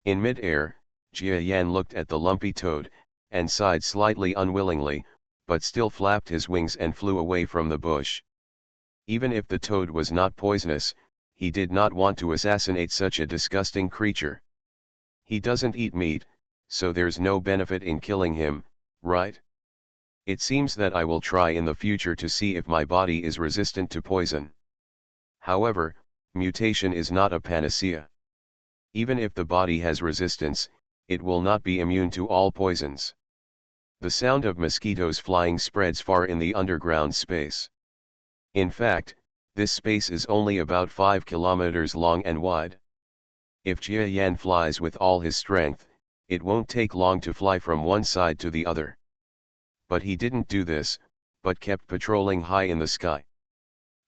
In mid-air, Jia Yan looked at the lumpy toad, and sighed slightly unwillingly, but still flapped his wings and flew away from the bush. Even if the toad was not poisonous, he did not want to assassinate such a disgusting creature. He doesn't eat meat, so there's no benefit in killing him, right? It seems that I will try in the future to see if my body is resistant to poison. However, mutation is not a panacea. Even if the body has resistance, it will not be immune to all poisons. The sound of mosquitoes flying spreads far in the underground space. In fact, this space is only about 5 kilometers long and wide. If Jia Yan flies with all his strength, it won't take long to fly from one side to the other. But he didn't do this, but kept patrolling high in the sky.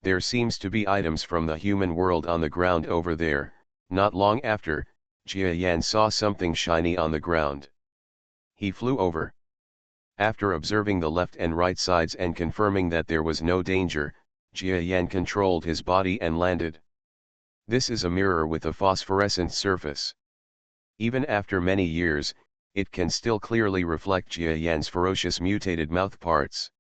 There seems to be items from the human world on the ground over there. Not long after, Jia Yan saw something shiny on the ground. He flew over. After observing the left and right sides and confirming that there was no danger, Jia Yan controlled his body and landed. This is a mirror with a phosphorescent surface. Even after many years, it can still clearly reflect Jia Yan's ferocious mutated mouth parts.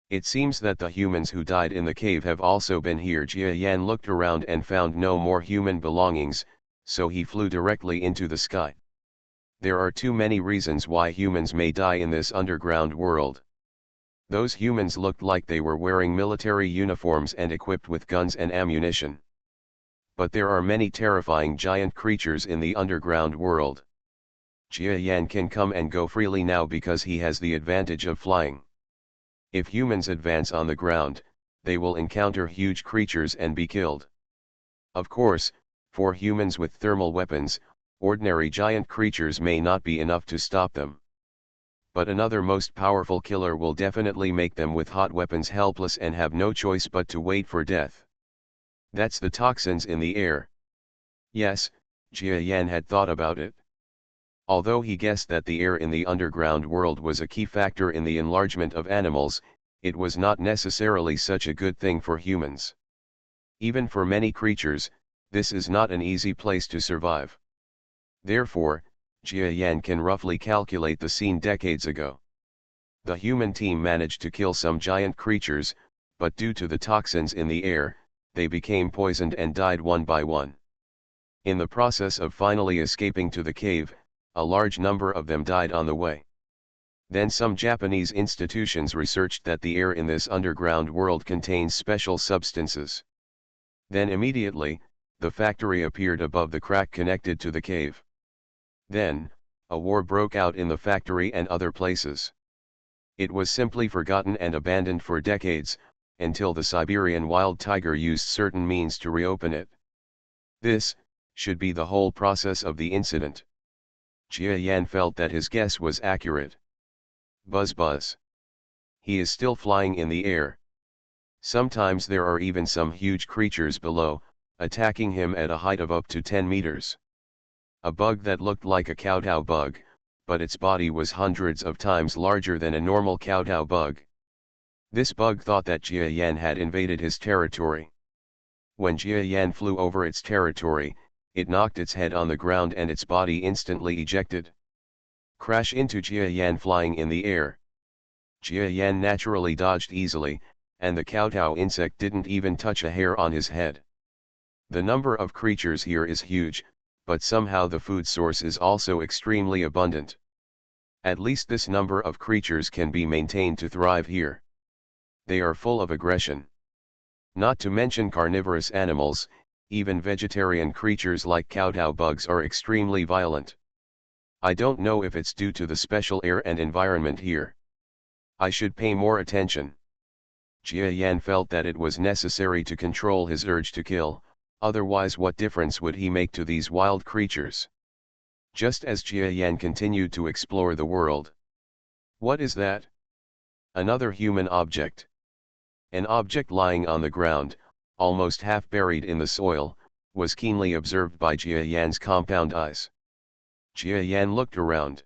It seems that the humans who died in the cave have also been here. Jia Yan looked around and found no more human belongings, so he flew directly into the sky. There are too many reasons why humans may die in this underground world. Those humans looked like they were wearing military uniforms and equipped with guns and ammunition. But there are many terrifying giant creatures in the underground world. Jia Yan can come and go freely now because he has the advantage of flying. If humans advance on the ground, they will encounter huge creatures and be killed. Of course, for humans with thermal weapons, ordinary giant creatures may not be enough to stop them. But another most powerful killer will definitely make them with hot weapons helpless and have no choice but to wait for death. That's the toxins in the air. Yes, Jia Yan had thought about it. Although he guessed that the air in the underground world was a key factor in the enlargement of animals, it was not necessarily such a good thing for humans. Even for many creatures, this is not an easy place to survive. Therefore, Jia Yan can roughly calculate the scene decades ago. The human team managed to kill some giant creatures, but due to the toxins in the air, they became poisoned and died one by one. In the process of finally escaping to the cave, a large number of them died on the way. Then some Japanese institutions researched that the air in this underground world contains special substances. Then immediately, the factory appeared above the crack connected to the cave. Then, a war broke out in the factory and other places. It was simply forgotten and abandoned for decades, until the Siberian wild tiger used certain means to reopen it. This should be the whole process of the incident. Jia Yan felt that his guess was accurate. Buzz buzz. He is still flying in the air. Sometimes there are even some huge creatures below, attacking him at a height of up to 10 meters. A bug that looked like a kowtow bug, but its body was hundreds of times larger than a normal kowtow bug. This bug thought that Jia Yan had invaded his territory. When Jia Yan flew over its territory, it knocked its head on the ground and its body instantly ejected. Crash into Jia Yan flying in the air. Jia Yan naturally dodged easily, and the kowtow insect didn't even touch a hair on his head. The number of creatures here is huge, but somehow the food source is also extremely abundant. At least this number of creatures can be maintained to thrive here. They are full of aggression. Not to mention carnivorous animals, even vegetarian creatures like kowtow bugs are extremely violent. I don't know if it's due to the special air and environment here. I should pay more attention. Jia Yan felt that it was necessary to control his urge to kill, otherwise what difference would he make to these wild creatures? Just as Jia Yan continued to explore the world. What is that? Another human object. An object lying on the ground, almost half buried in the soil, was keenly observed by Jia Yan's compound eyes. Jia Yan looked around.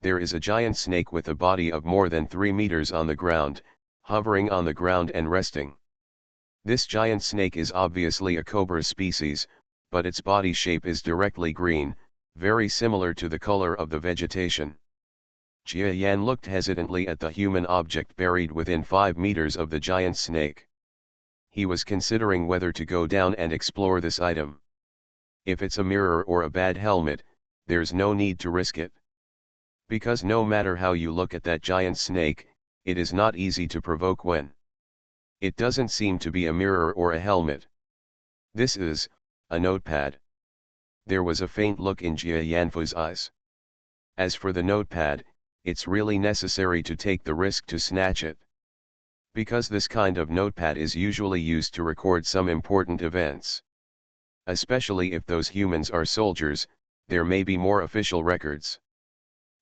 There is a giant snake with a body of more than 3 meters on the ground, hovering on the ground and resting. This giant snake is obviously a cobra species, but its body shape is directly green, very similar to the color of the vegetation. Jia Yan looked hesitantly at the human object buried within 5 meters of the giant snake. He was considering whether to go down and explore this item. If it's a mirror or a bad helmet, there's no need to risk it. Because no matter how you look at that giant snake, it is not easy to provoke when it doesn't seem to be a mirror or a helmet. This is a notepad. There was a faint look in Jia Yanfu's eyes. As for the notepad, it's really necessary to take the risk to snatch it. Because this kind of notepad is usually used to record some important events. Especially if those humans are soldiers, there may be more official records.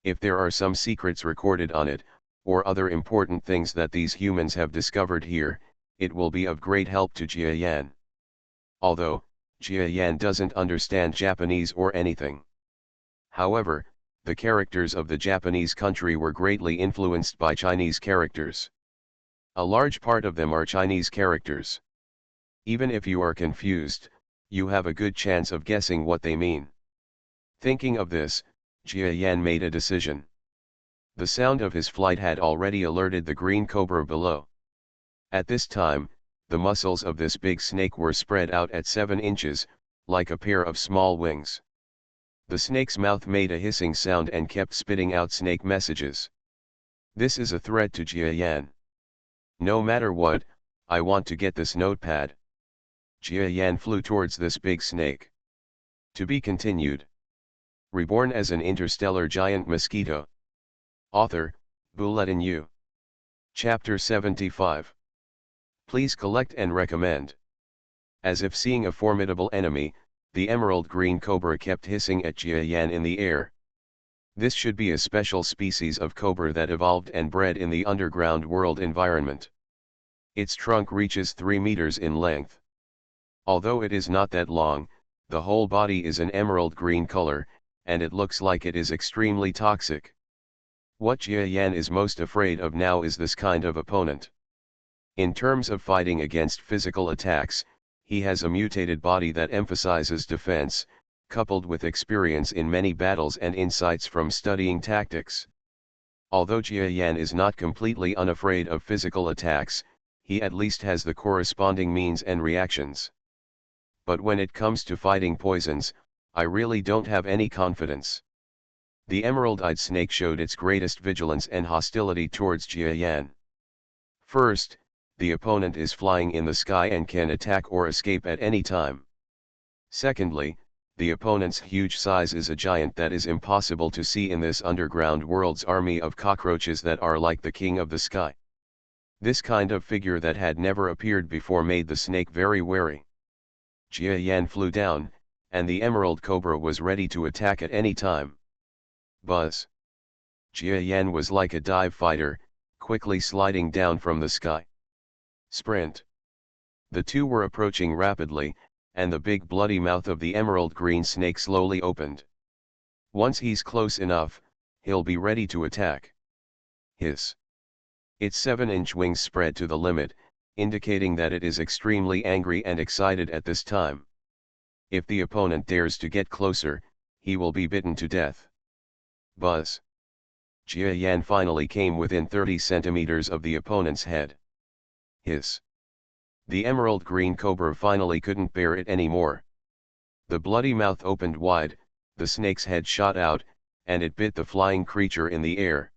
If there are some secrets recorded on it, or other important things that these humans have discovered here, it will be of great help to Jia Yan. Although, Jia Yan doesn't understand Japanese or anything. However, the characters of the Japanese country were greatly influenced by Chinese characters. A large part of them are Chinese characters. Even if you are confused, you have a good chance of guessing what they mean. Thinking of this, Jia Yan made a decision. The sound of his flight had already alerted the green cobra below. At this time, the muscles of this big snake were spread out at 7 inches, like a pair of small wings. The snake's mouth made a hissing sound and kept spitting out snake messages. This is a threat to Jia Yan. No matter what, I want to get this notepad. Jia Yan flew towards this big snake. To be continued. Reborn as an interstellar giant mosquito. Author, Bulletin U. Chapter 75. Please collect and recommend. As if seeing a formidable enemy, the emerald green cobra kept hissing at Jia Yan in the air. This should be a special species of cobra that evolved and bred in the underground world environment. Its trunk reaches 3 meters in length. Although it is not that long, the whole body is an emerald green color, and it looks like it is extremely toxic. What Jia Yan is most afraid of now is this kind of opponent. In terms of fighting against physical attacks, he has a mutated body that emphasizes defense, coupled with experience in many battles and insights from studying tactics. Although Jia Yan is not completely unafraid of physical attacks, he at least has the corresponding means and reactions. But when it comes to fighting poisons, I really don't have any confidence. The emerald-eyed snake showed its greatest vigilance and hostility towards Jia Yan. First, the opponent is flying in the sky and can attack or escape at any time. Secondly, the opponent's huge size is a giant that is impossible to see in this underground world's army of cockroaches that are like the king of the sky. This kind of figure that had never appeared before made the snake very wary. Jia Yan flew down, and the emerald cobra was ready to attack at any time. Buzz! Jia Yan was like a dive fighter, quickly sliding down from the sky. Sprint! The two were approaching rapidly, and the big bloody mouth of the emerald green snake slowly opened. Once he's close enough, he'll be ready to attack. Hiss! Its 7-inch wings spread to the limit, indicating that it is extremely angry and excited at this time. If the opponent dares to get closer, he will be bitten to death. Buzz! Jia Yan finally came within 30 centimeters of the opponent's head. Hiss! The emerald green cobra finally couldn't bear it anymore. The bloody mouth opened wide, the snake's head shot out, and it bit the flying creature in the air.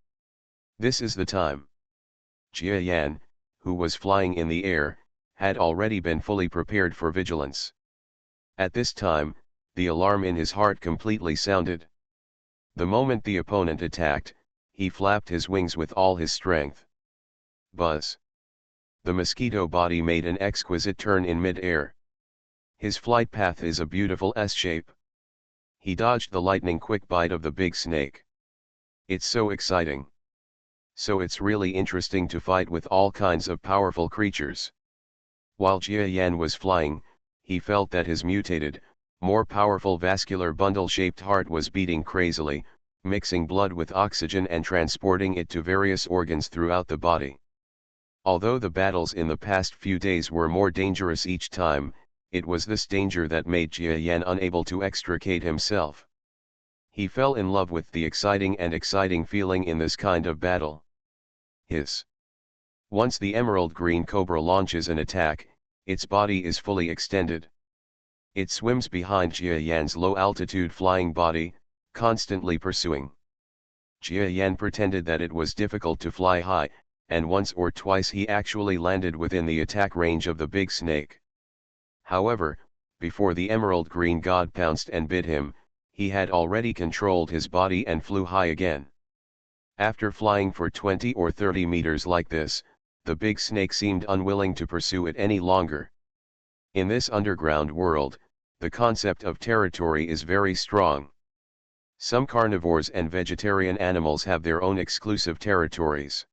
This is the time. Jia Yan, who was flying in the air, had already been fully prepared for vigilance. At this time, the alarm in his heart completely sounded. The moment the opponent attacked, he flapped his wings with all his strength. Buzz! The mosquito body made an exquisite turn in mid-air. His flight path is a beautiful S-shape. He dodged the lightning-quick bite of the big snake. It's so exciting. So it's really interesting to fight with all kinds of powerful creatures. While Jia Yan was flying, he felt that his mutated, more powerful vascular bundle-shaped heart was beating crazily, mixing blood with oxygen and transporting it to various organs throughout the body. Although the battles in the past few days were more dangerous each time, it was this danger that made Jia Yan unable to extricate himself. He fell in love with the exciting feeling in this kind of battle. Hiss! Once the emerald green cobra launches an attack, its body is fully extended. It swims behind Jia Yan's low-altitude flying body, constantly pursuing. Jia Yan pretended that it was difficult to fly high, and once or twice he actually landed within the attack range of the big snake. However, before the emerald green god pounced and bit him, he had already controlled his body and flew high again. After flying for 20 or 30 meters like this, the big snake seemed unwilling to pursue it any longer. In this underground world, the concept of territory is very strong. Some carnivores and vegetarian animals have their own exclusive territories.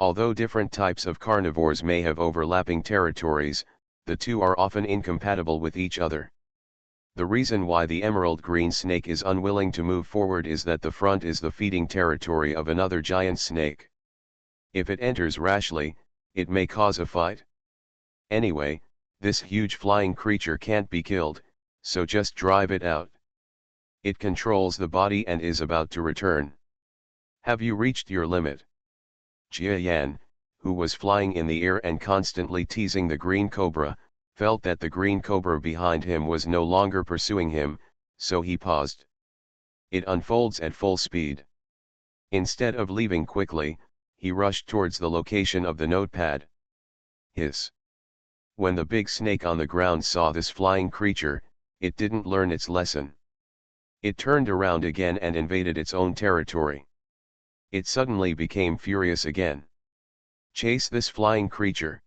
Although different types of carnivores may have overlapping territories, the two are often incompatible with each other. The reason why the emerald green snake is unwilling to move forward is that the front is the feeding territory of another giant snake. If it enters rashly, it may cause a fight. Anyway, this huge flying creature can't be killed, so just drive it out. It controls the body and is about to return. Have you reached your limit? Jia Yan, who was flying in the air and constantly teasing the green cobra, felt that the green cobra behind him was no longer pursuing him, so he paused. It unfolds at full speed. Instead of leaving quickly, he rushed towards the location of the notepad. Hiss. When the big snake on the ground saw this flying creature, it didn't learn its lesson. It turned around again and invaded its own territory. It suddenly became furious again. Chase this flying creature.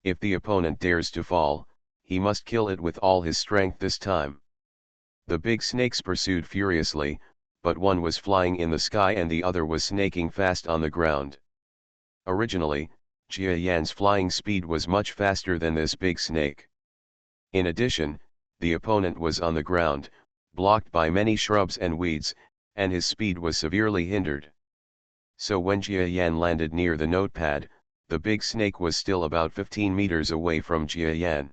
If the opponent dares to fall, he must kill it with all his strength this time. The big snakes pursued furiously, but one was flying in the sky and the other was snaking fast on the ground. Originally, Jia Yan's flying speed was much faster than this big snake. In addition, the opponent was on the ground, blocked by many shrubs and weeds, and his speed was severely hindered. So when Jia Yan landed near the notepad, the big snake was still about 15 meters away from Jia Yan.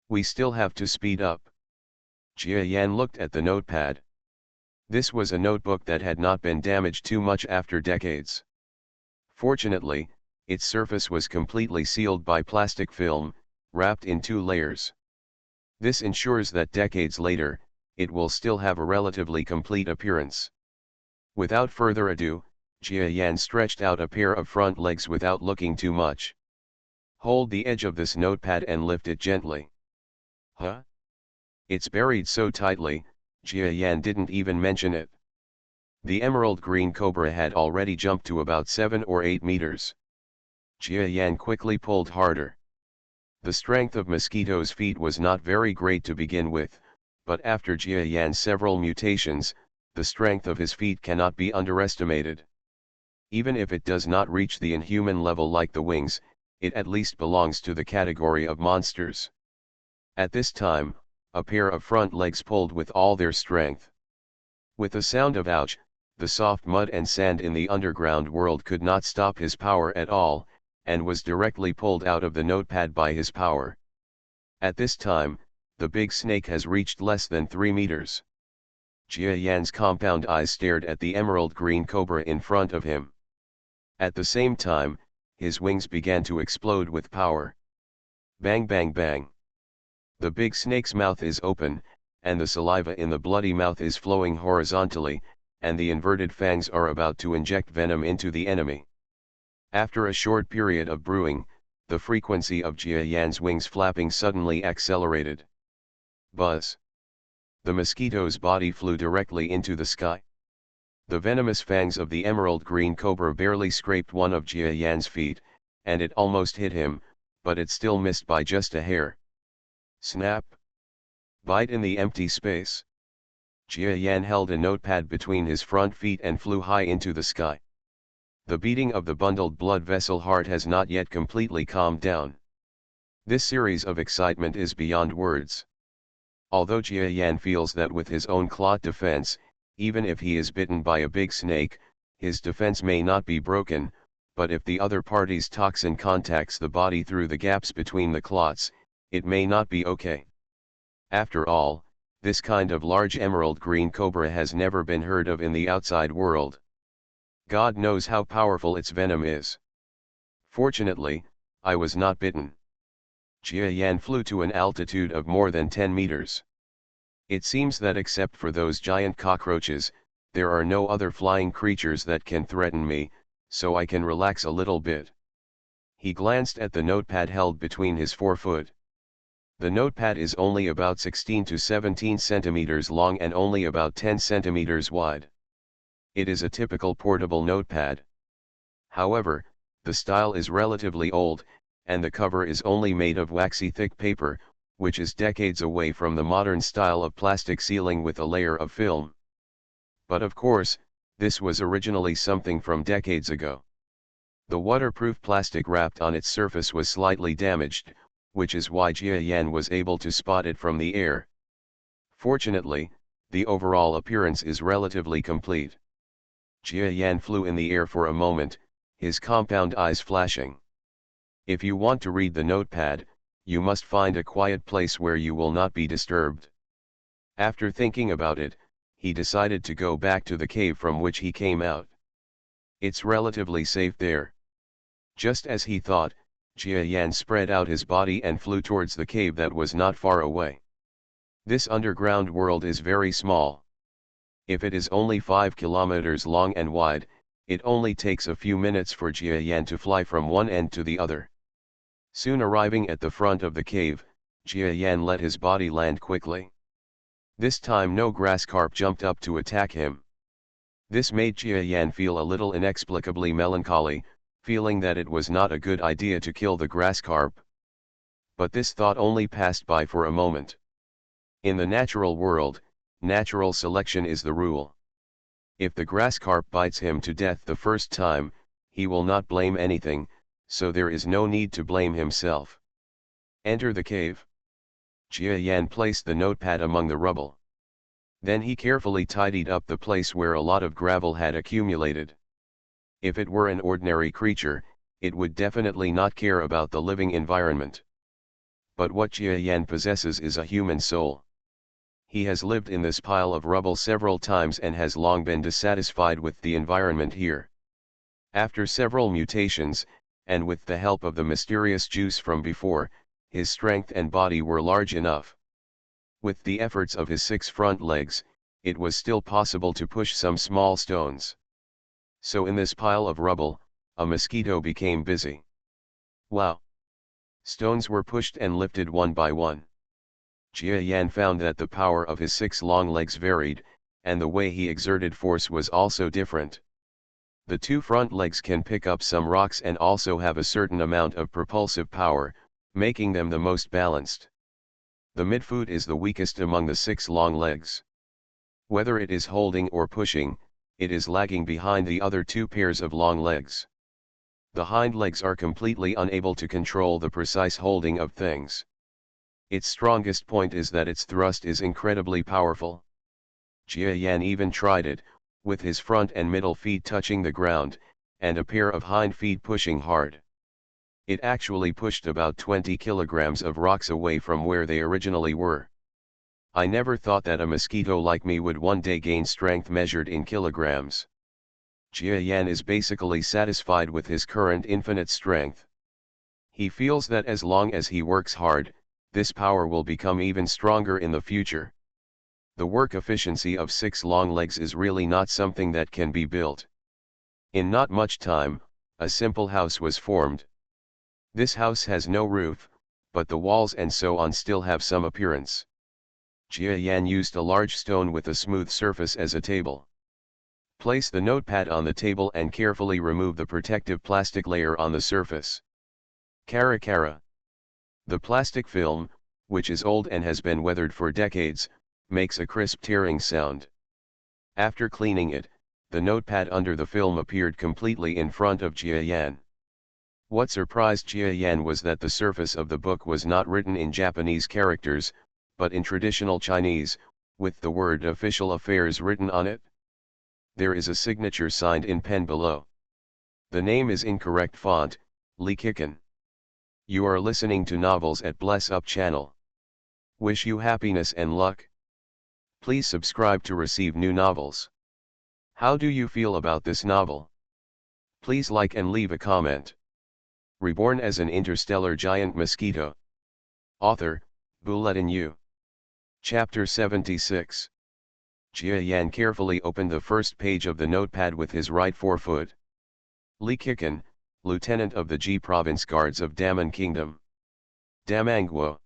We still have to speed up. Jia Yan looked at the notepad. This was a notebook that had not been damaged too much after decades. Fortunately, its surface was completely sealed by plastic film, wrapped in 2 layers. This ensures that decades later, it will still have a relatively complete appearance. Without further ado, Jia Yan stretched out a pair of front legs without looking too much. Hold the edge of this notepad and lift it gently. Huh? It's buried so tightly, Jia Yan didn't even mention it. The emerald green cobra had already jumped to about 7 or 8 meters. Jia Yan quickly pulled harder. The strength of Mosquito's feet was not very great to begin with, but after Jia Yan's several mutations, the strength of his feet cannot be underestimated. Even if it does not reach the inhuman level like the wings, it at least belongs to the category of monsters. At this time, a pair of front legs pulled with all their strength. With a sound of ouch, the soft mud and sand in the underground world could not stop his power at all, and was directly pulled out of the notepad by his power. At this time, the big snake has reached less than 3 meters. Jia Yan's compound eyes stared at the emerald green cobra in front of him. At the same time, his wings began to explode with power. Bang bang bang. The big snake's mouth is open, and the saliva in the bloody mouth is flowing horizontally, and the inverted fangs are about to inject venom into the enemy. After a short period of brewing, the frequency of Jia Yan's wings flapping suddenly accelerated. Buzz. The mosquito's body flew directly into the sky. The venomous fangs of the emerald green cobra barely scraped one of Jia Yan's feet, and it almost hit him, but it still missed by just a hair. Snap! Bite in the empty space. Jia Yan held a notepad between his front feet and flew high into the sky. The beating of the bundled blood vessel heart has not yet completely calmed down. This series of excitement is beyond words. Although Jia Yan feels that with his own clot defense, even if he is bitten by a big snake, his defense may not be broken, but if the other party's toxin contacts the body through the gaps between the clots, it may not be okay. After all, this kind of large emerald green cobra has never been heard of in the outside world. God knows how powerful its venom is. Fortunately, I was not bitten. Jia Yan flew to an altitude of more than 10 meters. It seems that except for those giant cockroaches, there are no other flying creatures that can threaten me, so I can relax a little bit. He glanced at the notepad held between his forefoot. The notepad is only about 16 to 17 centimeters long and only about 10 centimeters wide. It is a typical portable notepad. However, the style is relatively old, and the cover is only made of waxy thick paper, which is decades away from the modern style of plastic sealing with a layer of film. But of course, this was originally something from decades ago. The waterproof plastic wrapped on its surface was slightly damaged, which is why Jia Yan was able to spot it from the air. Fortunately, the overall appearance is relatively complete. Jia Yan flew in the air for a moment, his compound eyes flashing. If you want to read the notepad, you must find a quiet place where you will not be disturbed. After thinking about it, he decided to go back to the cave from which he came out. It's relatively safe there. Just as he thought, Jia Yan spread out his body and flew towards the cave that was not far away. This underground world is very small. If it is only 5 kilometers long and wide, it only takes a few minutes for Jia Yan to fly from one end to the other. Soon arriving at the front of the cave, Jia Yan let his body land quickly. This time no grass carp jumped up to attack him. This made Jia Yan feel a little inexplicably melancholy, feeling that it was not a good idea to kill the grass carp. But this thought only passed by for a moment. In the natural world, natural selection is the rule. If the grass carp bites him to death the first time, he will not blame anything, so there is no need to blame himself. Enter the cave. Jia Yan placed the notepad among the rubble. Then he carefully tidied up the place where a lot of gravel had accumulated. If it were an ordinary creature, it would definitely not care about the living environment. But what Jia Yan possesses is a human soul. He has lived in this pile of rubble several times and has long been dissatisfied with the environment here. After several mutations, and with the help of the mysterious juice from before, his strength and body were large enough. With the efforts of his 6 front legs, it was still possible to push some small stones. So in this pile of rubble, a mosquito became busy. Wow! Stones were pushed and lifted one by one. Jia Yan found that the power of his 6 long legs varied, and the way he exerted force was also different. The 2 front legs can pick up some rocks and also have a certain amount of propulsive power, making them the most balanced. The midfoot is the weakest among the 6 long legs. Whether it is holding or pushing, it is lagging behind the other 2 pairs of long legs. The hind legs are completely unable to control the precise holding of things. Its strongest point is that its thrust is incredibly powerful. Jia Yan even tried it, with his front and middle feet touching the ground, and a pair of hind feet pushing hard. It actually pushed about 20 kilograms of rocks away from where they originally were. I never thought that a mosquito like me would one day gain strength measured in kilograms. Jia Yan is basically satisfied with his current infinite strength. He feels that as long as he works hard, this power will become even stronger in the future. The work efficiency of 6 long legs is really not something that can be built. In not much time, a simple house was formed. This house has no roof, but the walls and so on still have some appearance. Jia Yan used a large stone with a smooth surface as a table. Place the notepad on the table and carefully remove the protective plastic layer on the surface. Kara kara. The plastic film, which is old and has been weathered for decades, makes a crisp tearing sound. After cleaning it, the notepad under the film appeared completely in front of Jia Yan. What surprised Jia Yan was that the surface of the book was not written in Japanese characters, but in traditional Chinese, with the word Official Affairs written on it. There is a signature signed in pen below. The name is in correct font, Li Kikan. You are listening to Novels at Bless Up channel. Wish you happiness and luck. Please subscribe to receive new novels. How do you feel about this novel? Please like and leave a comment. Reborn as an interstellar giant mosquito. Author, Bulletin U. Chapter 76. Jia Yan carefully opened the first page of the notepad with his right forefoot. Li Kikan, Lieutenant of the Ji Province Guards of Daman Kingdom. Damangwo.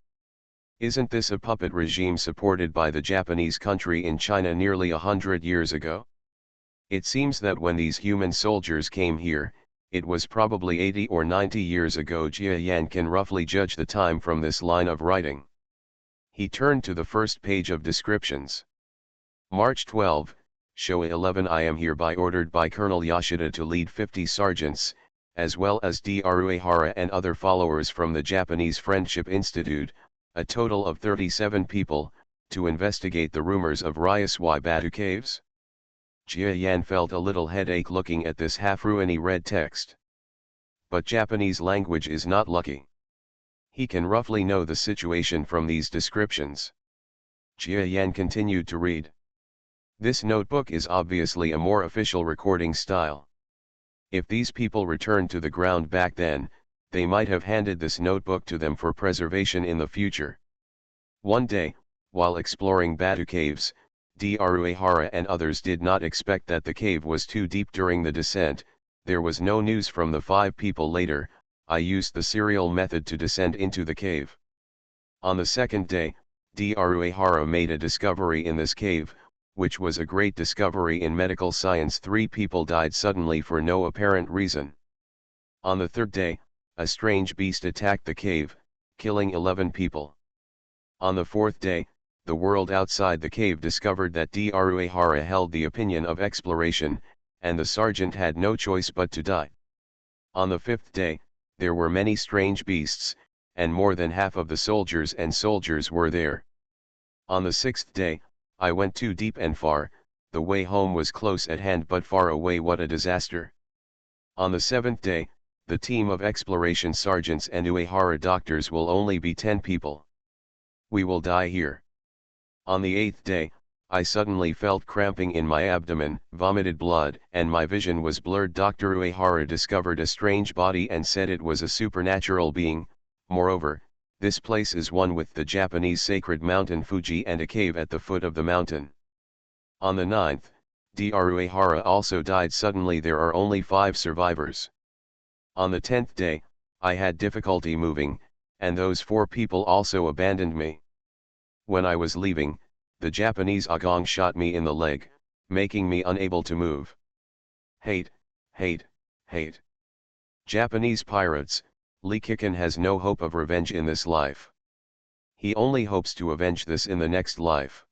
Isn't this a puppet regime supported by the Japanese country in China nearly 100 years ago? It seems that when these human soldiers came here, it was probably 80 or 90 years ago. Jia Yan can roughly judge the time from this line of writing. He turned to the first page of descriptions. March 12, Showa 11. I am hereby ordered by Colonel Yoshida to lead 50 sergeants, as well as Dru Ehara and other followers from the Japanese Friendship Institute, a total of 37 people, to investigate the rumors of Ryaswai Batu caves. Jia Yan felt a little headache looking at this half-ruiny red text. but Japanese language is not lucky. He can roughly know the situation from these descriptions. Jia Yan continued to read. This notebook is obviously a more official recording style. If these people returned to the ground back then, they might have handed this notebook to them for preservation in the future. One day, while exploring Batu Caves, Dru and others did not expect that the cave was too deep during the descent. There was no news from the 5 people later. I used the serial method to descend into the cave. On the second day, Dru made a discovery in this cave, which was a great discovery in medical science. 3 people died suddenly for no apparent reason. On the third day, a strange beast attacked the cave, killing 11 people. On the fourth day, the world outside the cave discovered that Dru held the opinion of exploration, and the sergeant had no choice but to die. On the fifth day, there were many strange beasts, and more than half of the soldiers were there. On the sixth day, I went too deep and far. The way home was close at hand but far away. What a disaster. On the seventh day, the team of exploration sergeants and Uehara doctors will only be 10 people. We will die here. On the 8th day, I suddenly felt cramping in my abdomen, vomited blood, and my vision was blurred. Dr. Uehara discovered a strange body and said it was a supernatural being. Moreover, this place is one with the Japanese sacred mountain Fuji and a cave at the foot of the mountain. On the 9th, Dru Uehara also died suddenly. There are only 5 survivors. On the 10th day, I had difficulty moving, and those 4 people also abandoned me. When I was leaving, the Japanese Agong shot me in the leg, making me unable to move. Hate, hate, hate. Japanese pirates. Lee Kiken has no hope of revenge in this life. He only hopes to avenge this in the next life.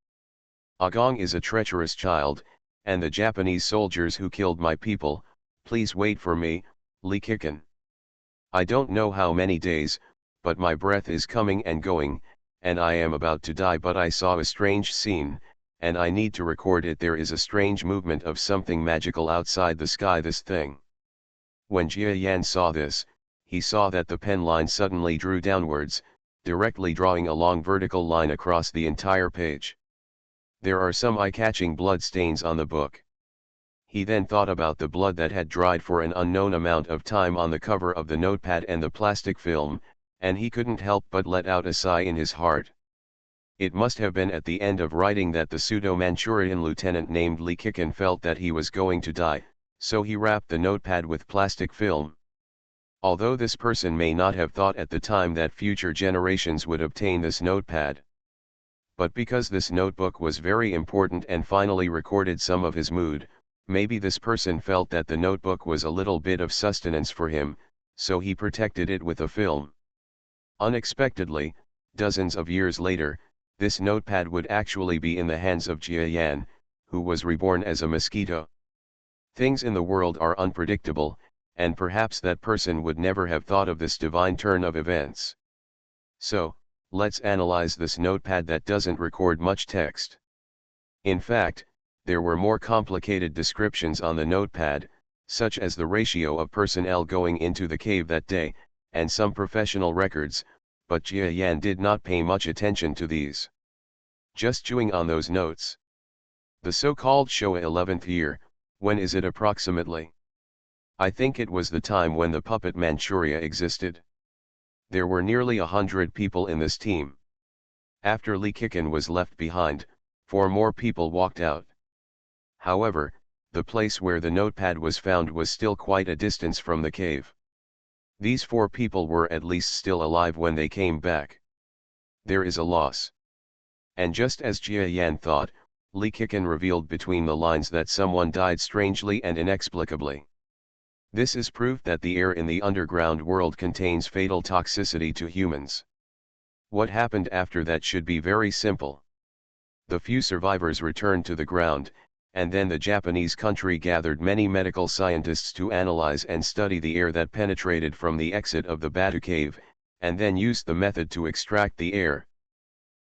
Agong is a treacherous child, and the Japanese soldiers who killed my people, please wait for me, Lee Kiken. I don't know how many days, but my breath is coming and going, and I am about to die. But I saw a strange scene, and I need to record it. There is a strange movement of something magical outside the sky. This thing. When Jia Yan saw this, he saw that the pen line suddenly drew downwards, directly drawing a long vertical line across the entire page. There are some eye-catching blood stains on the book. He then thought about the blood that had dried for an unknown amount of time on the cover of the notepad and the plastic film, and he couldn't help but let out a sigh in his heart. It must have been at the end of writing that the pseudo-Manchurian lieutenant named Lee Kiken felt that he was going to die, so he wrapped the notepad with plastic film. Although this person may not have thought at the time that future generations would obtain this notepad. But because this notebook was very important and finally recorded some of his mood, maybe this person felt that the notebook was a little bit of sustenance for him, so he protected it with a film. Unexpectedly, dozens of years later, this notepad would actually be in the hands of Jia Yan, who was reborn as a mosquito. Things in the world are unpredictable, and perhaps that person would never have thought of this divine turn of events. So, let's analyze this notepad that doesn't record much text. In fact, there were more complicated descriptions on the notepad, such as the ratio of personnel going into the cave that day, and some professional records, but Jia Yan did not pay much attention to these. Just chewing on those notes. The so-called Showa 11th year, when is it approximately? I think it was the time when the puppet Manchuria existed. There were nearly 100 people in this team. After Lee Kiken was left behind, 4 more people walked out. However, the place where the notepad was found was still quite a distance from the cave. These 4 people were at least still alive when they came back. There is a loss. And just as Jia Yan thought, Lee Kiken revealed between the lines that someone died strangely and inexplicably. This is proof that the air in the underground world contains fatal toxicity to humans. What happened after that should be very simple. The few survivors returned to the ground, and then the Japanese country gathered many medical scientists to analyze and study the air that penetrated from the exit of the Batu cave, and then used the method to extract the air.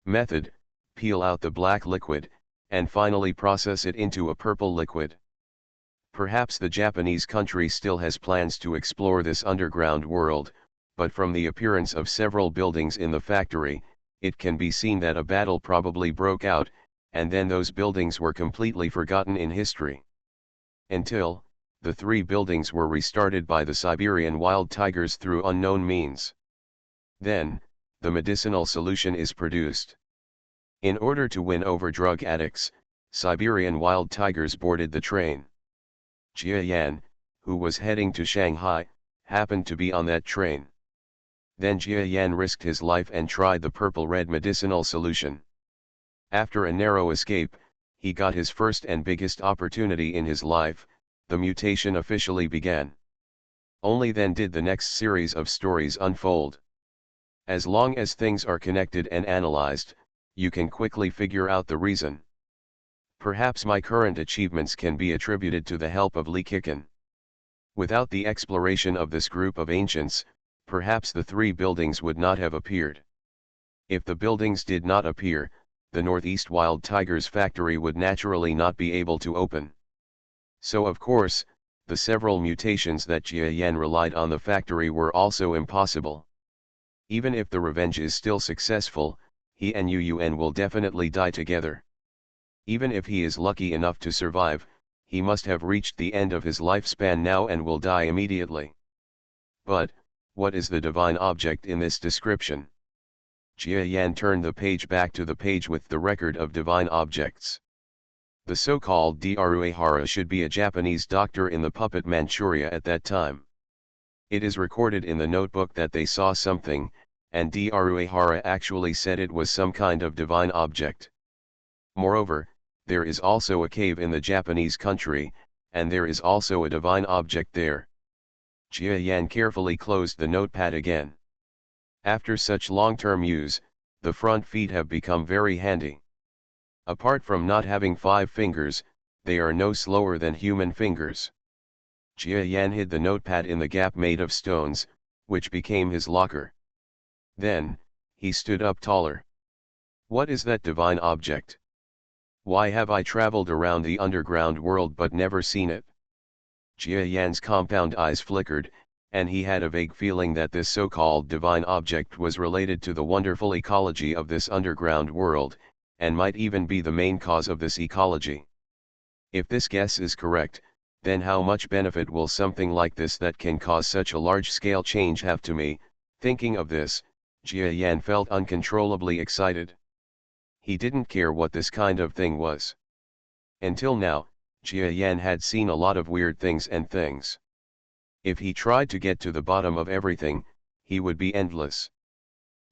Method: peel out the black liquid, and finally process it into a purple liquid. Perhaps the Japanese country still has plans to explore this underground world, but from the appearance of several buildings in the factory, it can be seen that a battle probably broke out, and then those buildings were completely forgotten in history. Until, the three buildings were restarted by the Siberian wild tigers through unknown means. Then, the medicinal solution is produced. In order to win over drug addicts, Siberian wild tigers boarded the train. Jia Yan, who was heading to Shanghai, happened to be on that train. Then Jia Yan risked his life and tried the purple-red medicinal solution. After a narrow escape, he got his first and biggest opportunity in his life. The mutation officially began. Only then did the next series of stories unfold. As long as things are connected and analyzed, you can quickly figure out the reason. Perhaps my current achievements can be attributed to the help of Li Kikan. Without the exploration of this group of ancients, perhaps the three buildings would not have appeared. If the buildings did not appear, the Northeast Wild Tigers factory would naturally not be able to open. So of course, the several mutations that Jia Yan relied on the factory were also impossible. Even if the revenge is still successful, he and Yun will definitely die together. Even if he is lucky enough to survive, he must have reached the end of his lifespan now and will die immediately. But, what is the divine object in this description? Jia Yan turned the page back to the page with the record of divine objects. The so-called Druahara should be a Japanese doctor in the puppet Manchuria at that time. It is recorded in the notebook that they saw something, and Druahara actually said it was some kind of divine object. Moreover, there is also a cave in the Japanese country, and there is also a divine object there. Jia Yan carefully closed the notepad again. After such long-term use, the front feet have become very handy. Apart from not having 5 fingers, they are no slower than human fingers. Jia Yan hid the notepad in the gap made of stones, which became his locker. Then, he stood up taller. What is that divine object? Why have I traveled around the underground world but never seen it? Jia Yan's compound eyes flickered, and he had a vague feeling that this so-called divine object was related to the wonderful ecology of this underground world, and might even be the main cause of this ecology. If this guess is correct, then how much benefit will something like this that can cause such a large-scale change have to me? Thinking of this, Jia Yan felt uncontrollably excited. He didn't care what this kind of thing was. Until now, Jia Yan had seen a lot of weird things and things. If he tried to get to the bottom of everything, he would be endless.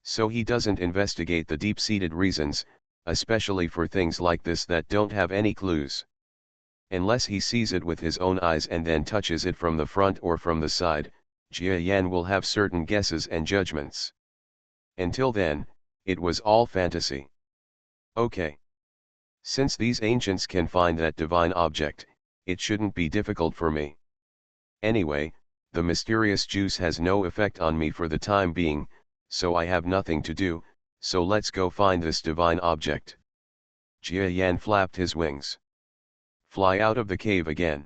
So he doesn't investigate the deep-seated reasons, especially for things like this that don't have any clues. Unless he sees it with his own eyes and then touches it from the front or from the side, Jia Yan will have certain guesses and judgments. Until then, it was all fantasy. Okay. Since these ancients can find that divine object, it shouldn't be difficult for me. Anyway, the mysterious juice has no effect on me for the time being, so I have nothing to do, so let's go find this divine object. Jia Yan flapped his wings. Fly out of the cave again.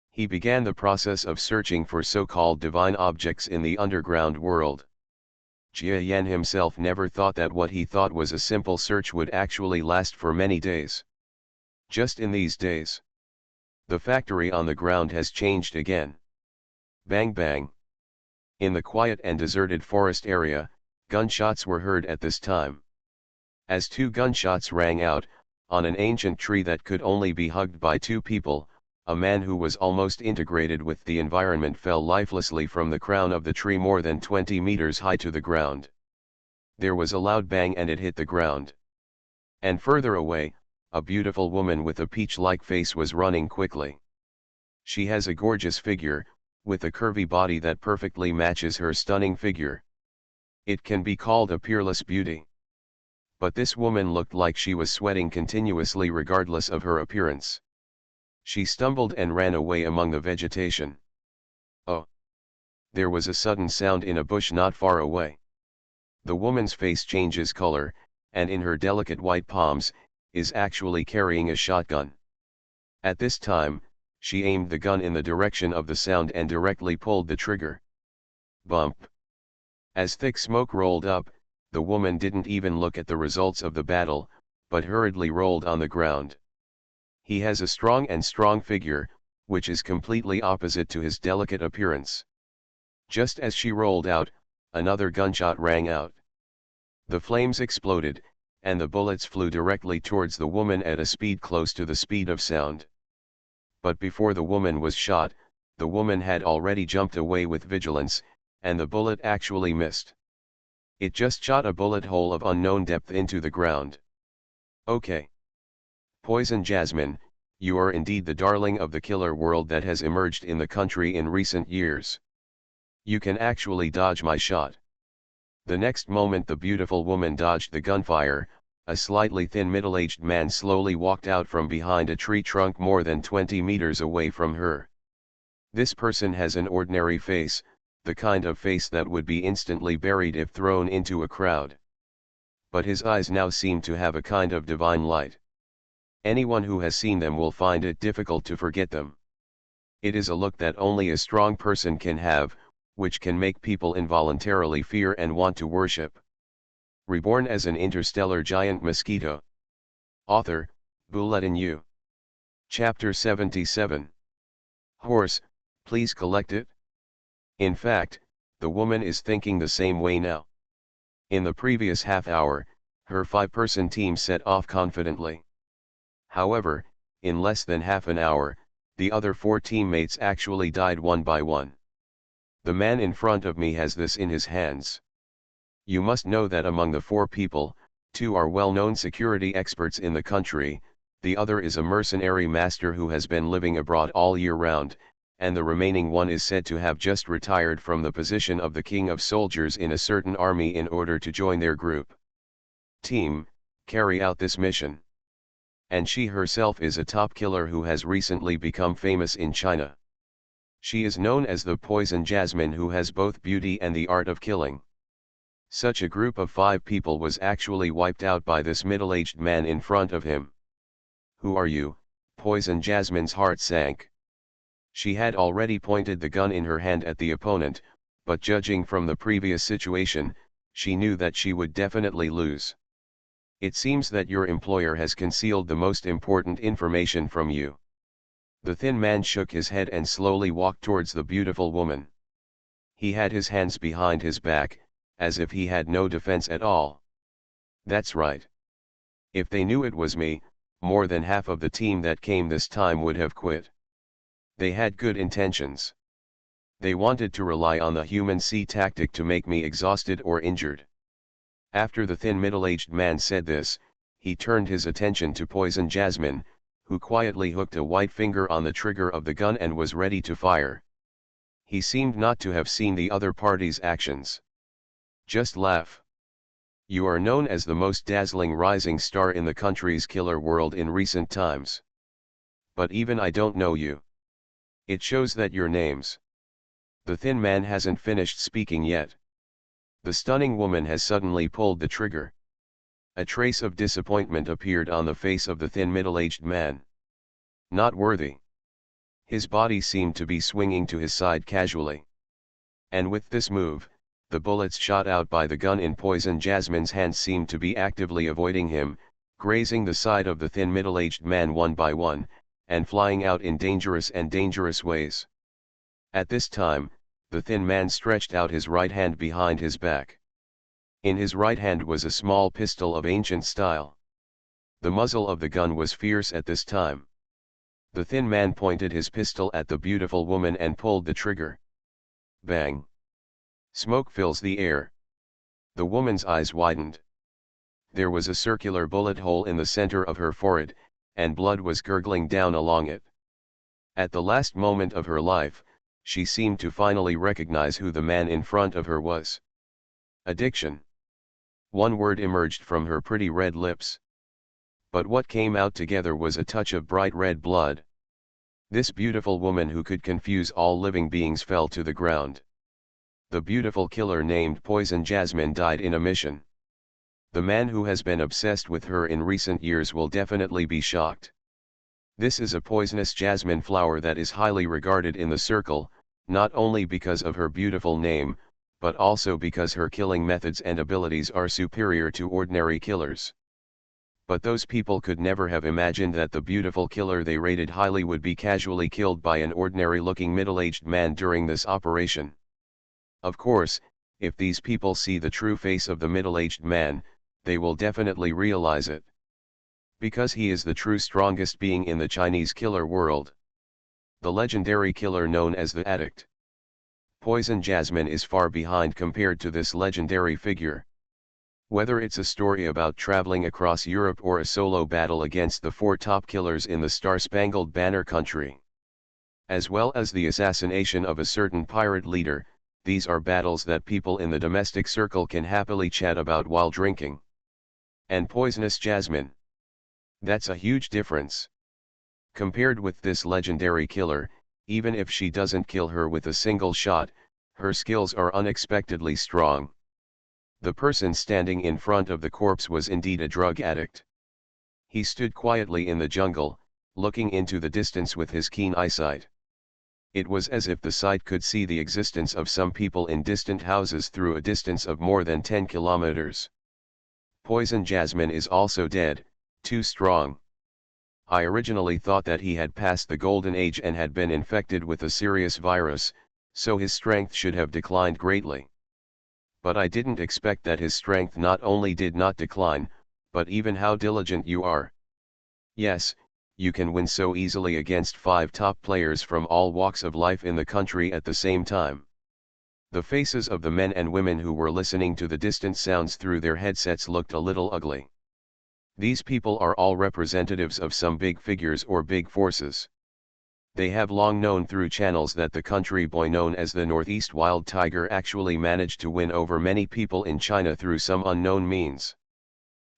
He began the process of searching for so-called divine objects in the underground world. Jia Yan himself never thought that what he thought was a simple search would actually last for many days. Just in these days, the factory on the ground has changed again. Bang bang. In the quiet and deserted forest area, gunshots were heard at this time. As 2 gunshots rang out, on an ancient tree that could only be hugged by 2 people, a man who was almost integrated with the environment fell lifelessly from the crown of the tree more than 20 meters high to the ground. There was a loud bang and it hit the ground. And further away, a beautiful woman with a peach-like face was running quickly. She has a gorgeous figure, with a curvy body that perfectly matches her stunning figure. It can be called a peerless beauty. But this woman looked like she was sweating continuously regardless of her appearance. She stumbled and ran away among the vegetation. Oh! There was a sudden sound in a bush not far away. The woman's face changes color, and in her delicate white palms, is actually carrying a shotgun. At this time, She aimed the gun in the direction of the sound and directly pulled the trigger. Bump. As thick smoke rolled up, the woman didn't even look at the results of the battle, but hurriedly rolled on the ground. He has a strong figure, which is completely opposite to his delicate appearance. Just as she rolled out, another gunshot rang out. The flames exploded, and the bullets flew directly towards the woman at a speed close to the speed of sound. But before the woman was shot, the woman had already jumped away with vigilance, and the bullet actually missed. It just shot a bullet hole of unknown depth into the ground. Okay. Poison Jasmine, you are indeed the darling of the killer world that has emerged in the country in recent years. You can actually dodge my shot. The next moment the beautiful woman dodged the gunfire. A slightly thin middle-aged man slowly walked out from behind a tree trunk more than 20 meters away from her. This person has an ordinary face, the kind of face that would be instantly buried if thrown into a crowd. But his eyes now seem to have a kind of divine light. Anyone who has seen them will find it difficult to forget them. It is a look that only a strong person can have, which can make people involuntarily fear and want to worship. Reborn as an interstellar giant mosquito. Author, Bulletin U. Chapter 77. Horse, please collect it. In fact, the woman is thinking the same way now. In the previous half hour, her 5-person team set off confidently. However, in less than half an hour, the other 4 teammates actually died one by one. The man in front of me has this in his hands. You must know that among the 4 people, 2 are well-known security experts in the country, the other is a mercenary master who has been living abroad all year round, and the remaining one is said to have just retired from the position of the king of soldiers in a certain army in order to join their group. Team, carry out this mission. And she herself is a top killer who has recently become famous in China. She is known as the Poison Jasmine, who has both beauty and the art of killing. Such a group of 5 people was actually wiped out by this middle-aged man in front of him. Who are you? Poison Jasmine's heart sank. She had already pointed the gun in her hand at the opponent, but judging from the previous situation, she knew that she would definitely lose. It seems that your employer has concealed the most important information from you. The thin man shook his head and slowly walked towards the beautiful woman. He had his hands behind his back, as if he had no defense at all. That's right. If they knew it was me, more than half of the team that came this time would have quit. They had good intentions. They wanted to rely on the human C tactic to make me exhausted or injured. After the thin middle-aged man said this, he turned his attention to Poison Jasmine, who quietly hooked a white finger on the trigger of the gun and was ready to fire. He seemed not to have seen the other party's actions. Just laugh. You are known as the most dazzling rising star in the country's killer world in recent times. But even I don't know you. It shows that your name's. The thin man hasn't finished speaking yet. The stunning woman has suddenly pulled the trigger. A trace of disappointment appeared on the face of the thin middle-aged man. Not worthy. His body seemed to be swinging to his side casually. And with this move, the bullets shot out by the gun in Poison Jasmine's hand seemed to be actively avoiding him, grazing the side of the thin middle-aged man one by one, and flying out in dangerous ways. At this time, the thin man stretched out his right hand behind his back. In his right hand was a small pistol of ancient style. The muzzle of the gun was fierce at this time. The thin man pointed his pistol at the beautiful woman and pulled the trigger. Bang! Smoke fills the air. The woman's eyes widened. There was a circular bullet hole in the center of her forehead, and blood was gurgling down along it. At the last moment of her life, she seemed to finally recognize who the man in front of her was. Addiction. One word emerged from her pretty red lips. But what came out together was a touch of bright red blood. This beautiful woman who could confuse all living beings fell to the ground. The beautiful killer named Poison Jasmine died in a mission. The man who has been obsessed with her in recent years will definitely be shocked. This is a poisonous jasmine flower that is highly regarded in the circle, not only because of her beautiful name, but also because her killing methods and abilities are superior to ordinary killers. But those people could never have imagined that the beautiful killer they rated highly would be casually killed by an ordinary-looking middle-aged man during this operation. Of course, if these people see the true face of the middle-aged man, they will definitely realize it. Because he is the true strongest being in the Chinese killer world. The legendary killer known as the Addict. Poison Jasmine is far behind compared to this legendary figure. Whether it's a story about traveling across Europe or a solo battle against the 4 top killers in the Star-Spangled Banner country, as well as the assassination of a certain pirate leader, these are battles that people in the domestic circle can happily chat about while drinking. And poisonous jasmine. That's a huge difference. Compared with this legendary killer, even if she doesn't kill her with a single shot, her skills are unexpectedly strong. The person standing in front of the corpse was indeed a drug addict. He stood quietly in the jungle, looking into the distance with his keen eyesight. It was as if the sight could see the existence of some people in distant houses through a distance of more than 10 kilometers. Poison Jasmine is also dead, too strong. I originally thought that he had passed the golden age and had been infected with a serious virus, so his strength should have declined greatly. But I didn't expect that his strength not only did not decline, but even how diligent you are. Yes, you can win so easily against 5 top players from all walks of life in the country at the same time. The faces of the men and women who were listening to the distant sounds through their headsets looked a little ugly. These people are all representatives of some big figures or big forces. They have long known through channels that the country boy known as the Northeast Wild Tiger actually managed to win over many people in China through some unknown means.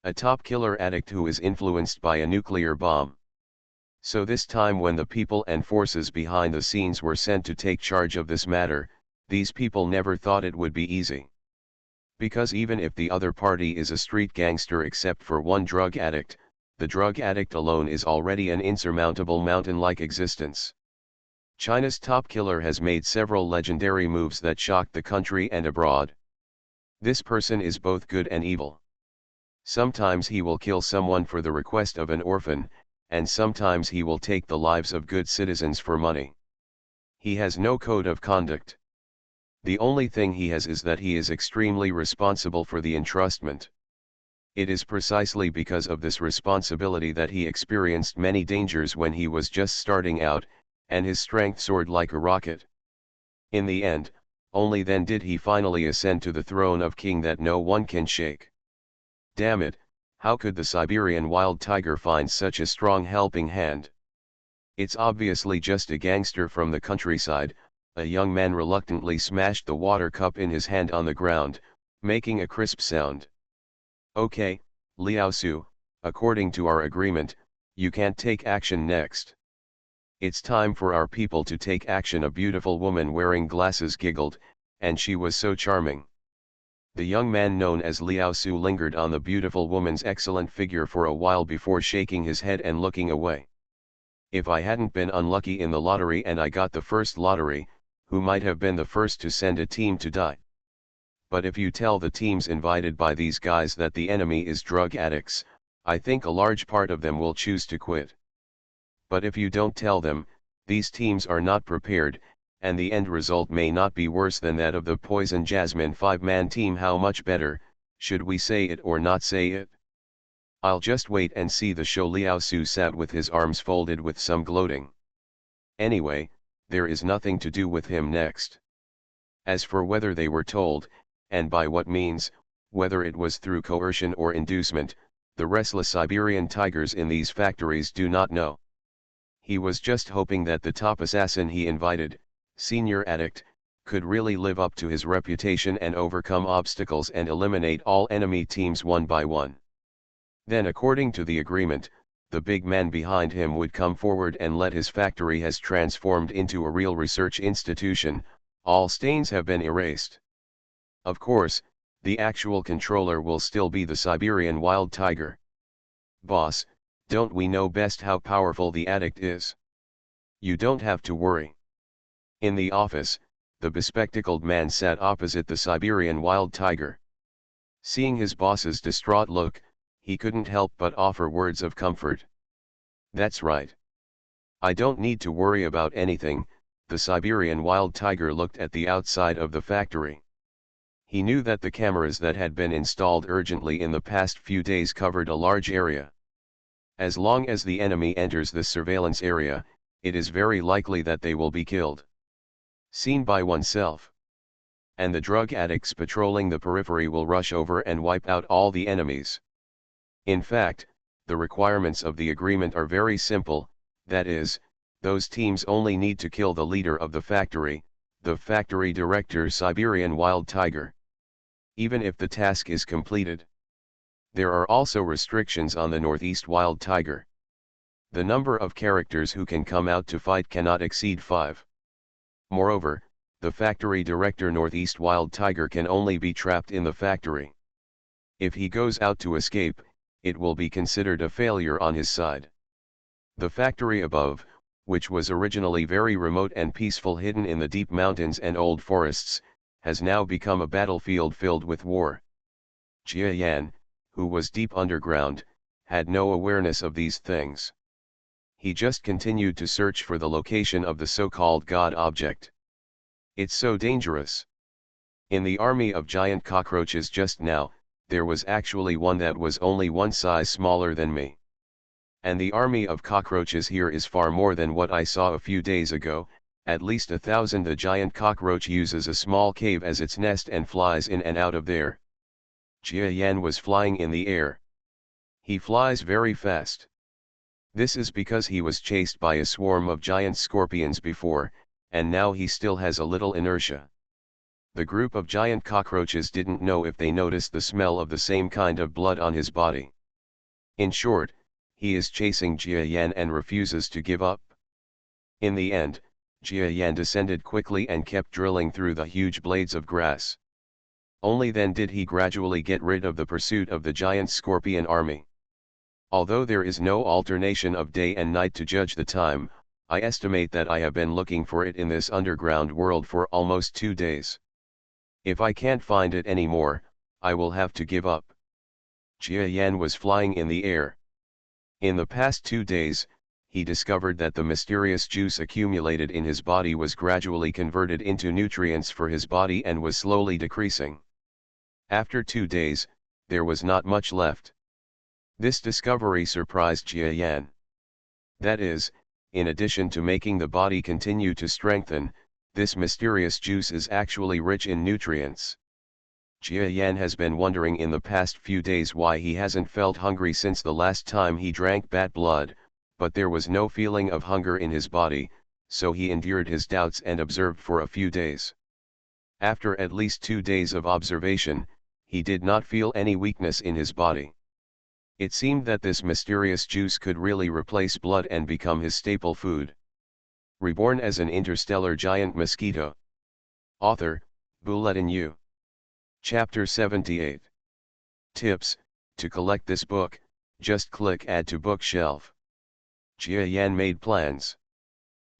A top killer addict who is influenced by a nuclear bomb. So this time when the people and forces behind the scenes were sent to take charge of this matter, these people never thought it would be easy. Because even if the other party is a street gangster except for one drug addict, the drug addict alone is already an insurmountable mountain-like existence. China's top killer has made several legendary moves that shocked the country and abroad. This person is both good and evil. Sometimes he will kill someone for the request of an orphan, and sometimes he will take the lives of good citizens for money. He has no code of conduct. The only thing he has is that he is extremely responsible for the entrustment. It is precisely because of this responsibility that he experienced many dangers when he was just starting out, and his strength soared like a rocket. In the end, only then did he finally ascend to the throne of king that no one can shake. Damn it, how could the Siberian wild tiger find such a strong helping hand? It's obviously just a gangster from the countryside. A young man reluctantly smashed the water cup in his hand on the ground, making a crisp sound. Okay, Liao Su, according to our agreement, you can't take action next. It's time for our people to take action. A beautiful woman wearing glasses giggled, and she was so charming. The young man known as Liao Su lingered on the beautiful woman's excellent figure for a while before shaking his head and looking away. If I hadn't been unlucky in the lottery and I got the first lottery, who might have been the first to send a team to die? But if you tell the teams invited by these guys that the enemy is drug addicts, I think a large part of them will choose to quit. But if you don't tell them, these teams are not prepared, and the end result may not be worse than that of the Poison Jasmine 5-man team. How much better, should we say it or not say it? I'll just wait and see the show. Liao Su sat with his arms folded with some gloating. Anyway, there is nothing to do with him next. As for whether they were told, and by what means, whether it was through coercion or inducement, the restless Siberian tigers in these factories do not know. He was just hoping that the top assassin he invited, Senior Addict, could really live up to his reputation and overcome obstacles and eliminate all enemy teams one by one. Then, according to the agreement, the big man behind him would come forward and let his factory has transformed into a real research institution. All stains have been erased. Of course, the actual controller will still be the Siberian wild tiger. Boss, Don't we know best how powerful the addict is? You don't have to worry. In the office, the bespectacled man sat opposite the Siberian wild tiger. Seeing his boss's distraught look, he couldn't help but offer words of comfort. That's right. I don't need to worry about anything. The Siberian wild tiger looked at the outside of the factory. He knew that the cameras that had been installed urgently in the past few days covered a large area. As long as the enemy enters this surveillance area, it is very likely that they will be killed. Seen by oneself. And the drug addicts patrolling the periphery will rush over and wipe out all the enemies. In fact, the requirements of the agreement are very simple, that is, those teams only need to kill the leader of the factory director Siberian wild tiger. Even if the task is completed. There are also restrictions on the Northeast wild tiger. The number of characters who can come out to fight cannot exceed 5. Moreover, the factory director Northeast wild tiger can only be trapped in the factory. If he goes out to escape, it will be considered a failure on his side. The factory above, which was originally very remote and peaceful, hidden in the deep mountains and old forests, has now become a battlefield filled with war. Jia Yan, who was deep underground, had no awareness of these things. He just continued to search for the location of the so-called God object. It's so dangerous. In the army of giant cockroaches just now, there was actually one that was only one size smaller than me. And the army of cockroaches here is far more than what I saw a few days ago, at least 1,000. The giant cockroach uses a small cave as its nest and flies in and out of there. Jia Yan was flying in the air. He flies very fast. This is because he was chased by a swarm of giant scorpions before, and now he still has a little inertia. The group of giant cockroaches didn't know if they noticed the smell of the same kind of blood on his body. In short, he is chasing Jia Yan and refuses to give up. In the end, Jia Yan descended quickly and kept drilling through the huge blades of grass. Only then did he gradually get rid of the pursuit of the giant scorpion army. Although there is no alternation of day and night to judge the time, I estimate that I have been looking for it in this underground world for almost 2 days. If I can't find it anymore, I will have to give up. Jia Yan was flying in the air. In the past 2 days, he discovered that the mysterious juice accumulated in his body was gradually converted into nutrients for his body and was slowly decreasing. After 2 days, there was not much left. This discovery surprised Jia Yan. That is, in addition to making the body continue to strengthen, this mysterious juice is actually rich in nutrients. Jia Yan has been wondering in the past few days why he hasn't felt hungry since the last time he drank bat blood, but there was no feeling of hunger in his body, so he endured his doubts and observed for a few days. After at least 2 days of observation, he did not feel any weakness in his body. It seemed that this mysterious juice could really replace blood and become his staple food. Reborn as an interstellar giant mosquito. Author, Bulletin U. Chapter 78. Tips: to collect this book, just click Add to Bookshelf. Jia Yan made plans.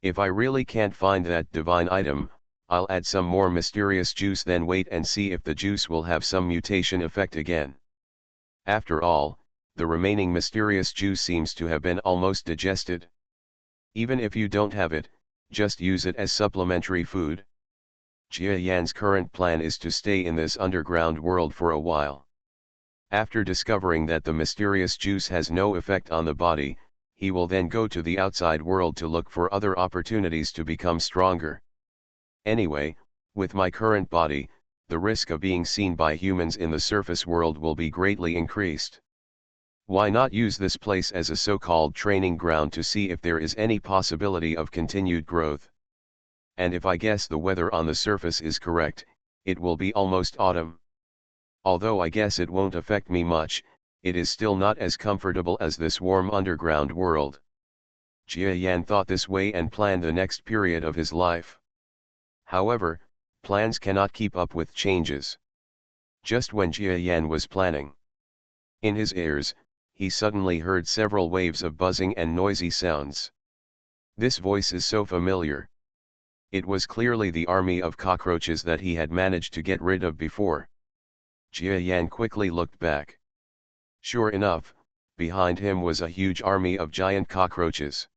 If I really can't find that divine item, I'll add some more mysterious juice, then wait and see if the juice will have some mutation effect again. After all, the remaining mysterious juice seems to have been almost digested. Even if you don't have it, just use it as supplementary food. Jia Yan's current plan is to stay in this underground world for a while. After discovering that the mysterious juice has no effect on the body, he will then go to the outside world to look for other opportunities to become stronger. Anyway, with my current body, the risk of being seen by humans in the surface world will be greatly increased. Why not use this place as a so-called training ground to see if there is any possibility of continued growth? And if I guess the weather on the surface is correct, it will be almost autumn. Although I guess it won't affect me much, it is still not as comfortable as this warm underground world. Jia Yan thought this way and planned the next period of his life. However, plans cannot keep up with changes. Just when Jia Yan was planning in his ears, he suddenly heard several waves of buzzing and noisy sounds. This voice is so familiar. It was clearly the army of cockroaches that he had managed to get rid of before. Jia Yan quickly looked back. Sure enough, behind him was a huge army of giant cockroaches.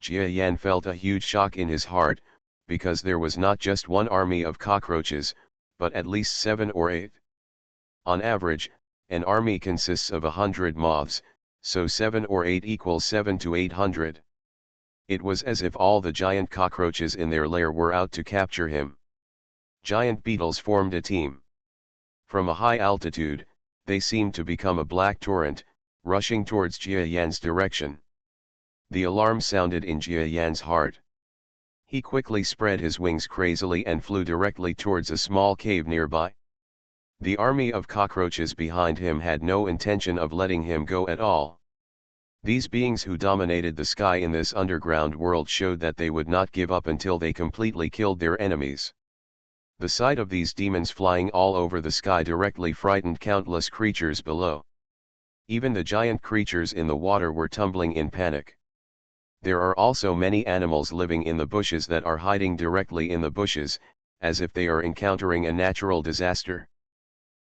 Jia Yan felt a huge shock in his heart, because there was not just one army of cockroaches, but at least 7 or 8. On average, an army consists of 100 moths, so 7 or 8 equals 7 to 800. It was as if all the giant cockroaches in their lair were out to capture him. Giant beetles formed a team. From a high altitude, they seemed to become a black torrent, rushing towards Jia Yan's direction. The alarm sounded in Jia Yan's heart. He quickly spread his wings crazily and flew directly towards a small cave nearby. The army of cockroaches behind him had no intention of letting him go at all. These beings who dominated the sky in this underground world showed that they would not give up until they completely killed their enemies. The sight of these demons flying all over the sky directly frightened countless creatures below. Even the giant creatures in the water were tumbling in panic. There are also many animals living in the bushes that are hiding directly in the bushes, as if they are encountering a natural disaster.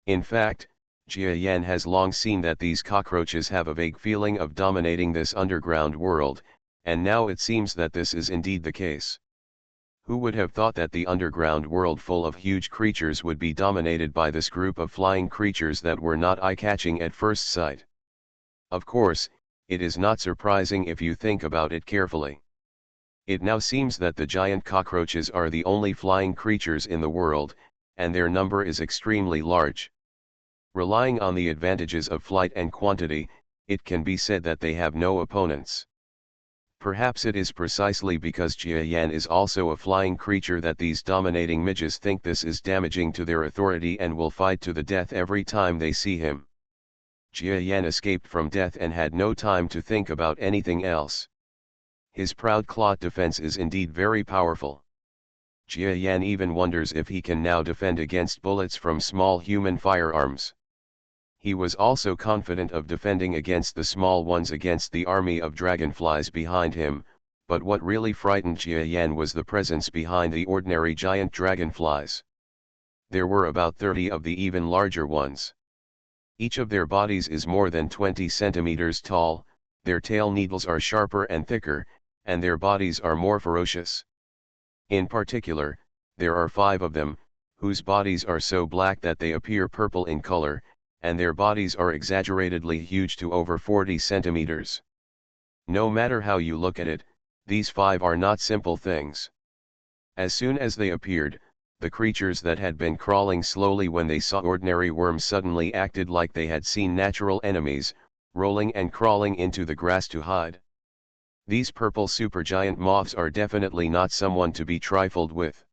In fact, Jia Yan has long seen that these cockroaches have a vague feeling of dominating this underground world, and now it seems that this is indeed the case. Who would have thought that the underground world full of huge creatures would be dominated by this group of flying creatures that were not eye-catching at first sight? Of course, it is not surprising if you think about it carefully. It now seems that the giant cockroaches are the only flying creatures in the world, and their number is extremely large. Relying on the advantages of flight and quantity, it can be said that they have no opponents. Perhaps it is precisely because Jia Yan is also a flying creature that these dominating midges think this is damaging to their authority and will fight to the death every time they see him. Jia Yan escaped from death and had no time to think about anything else. His proud clawed defense is indeed very powerful. Jia Yan even wonders if he can now defend against bullets from small human firearms. He was also confident of defending against the small ones against the army of dragonflies behind him, but what really frightened Jia Yan was the presence behind the ordinary giant dragonflies. There were about 30 of the even larger ones. Each of their bodies is more than 20 centimeters tall, their tail needles are sharper and thicker, and their bodies are more ferocious. In particular, there are 5 of them, whose bodies are so black that they appear purple in color, and their bodies are exaggeratedly huge to over 40 centimeters. No matter how you look at it, these 5 are not simple things. As soon as they appeared, the creatures that had been crawling slowly when they saw ordinary worms suddenly acted like they had seen natural enemies, rolling and crawling into the grass to hide. These purple supergiant moths are definitely not someone to be trifled with.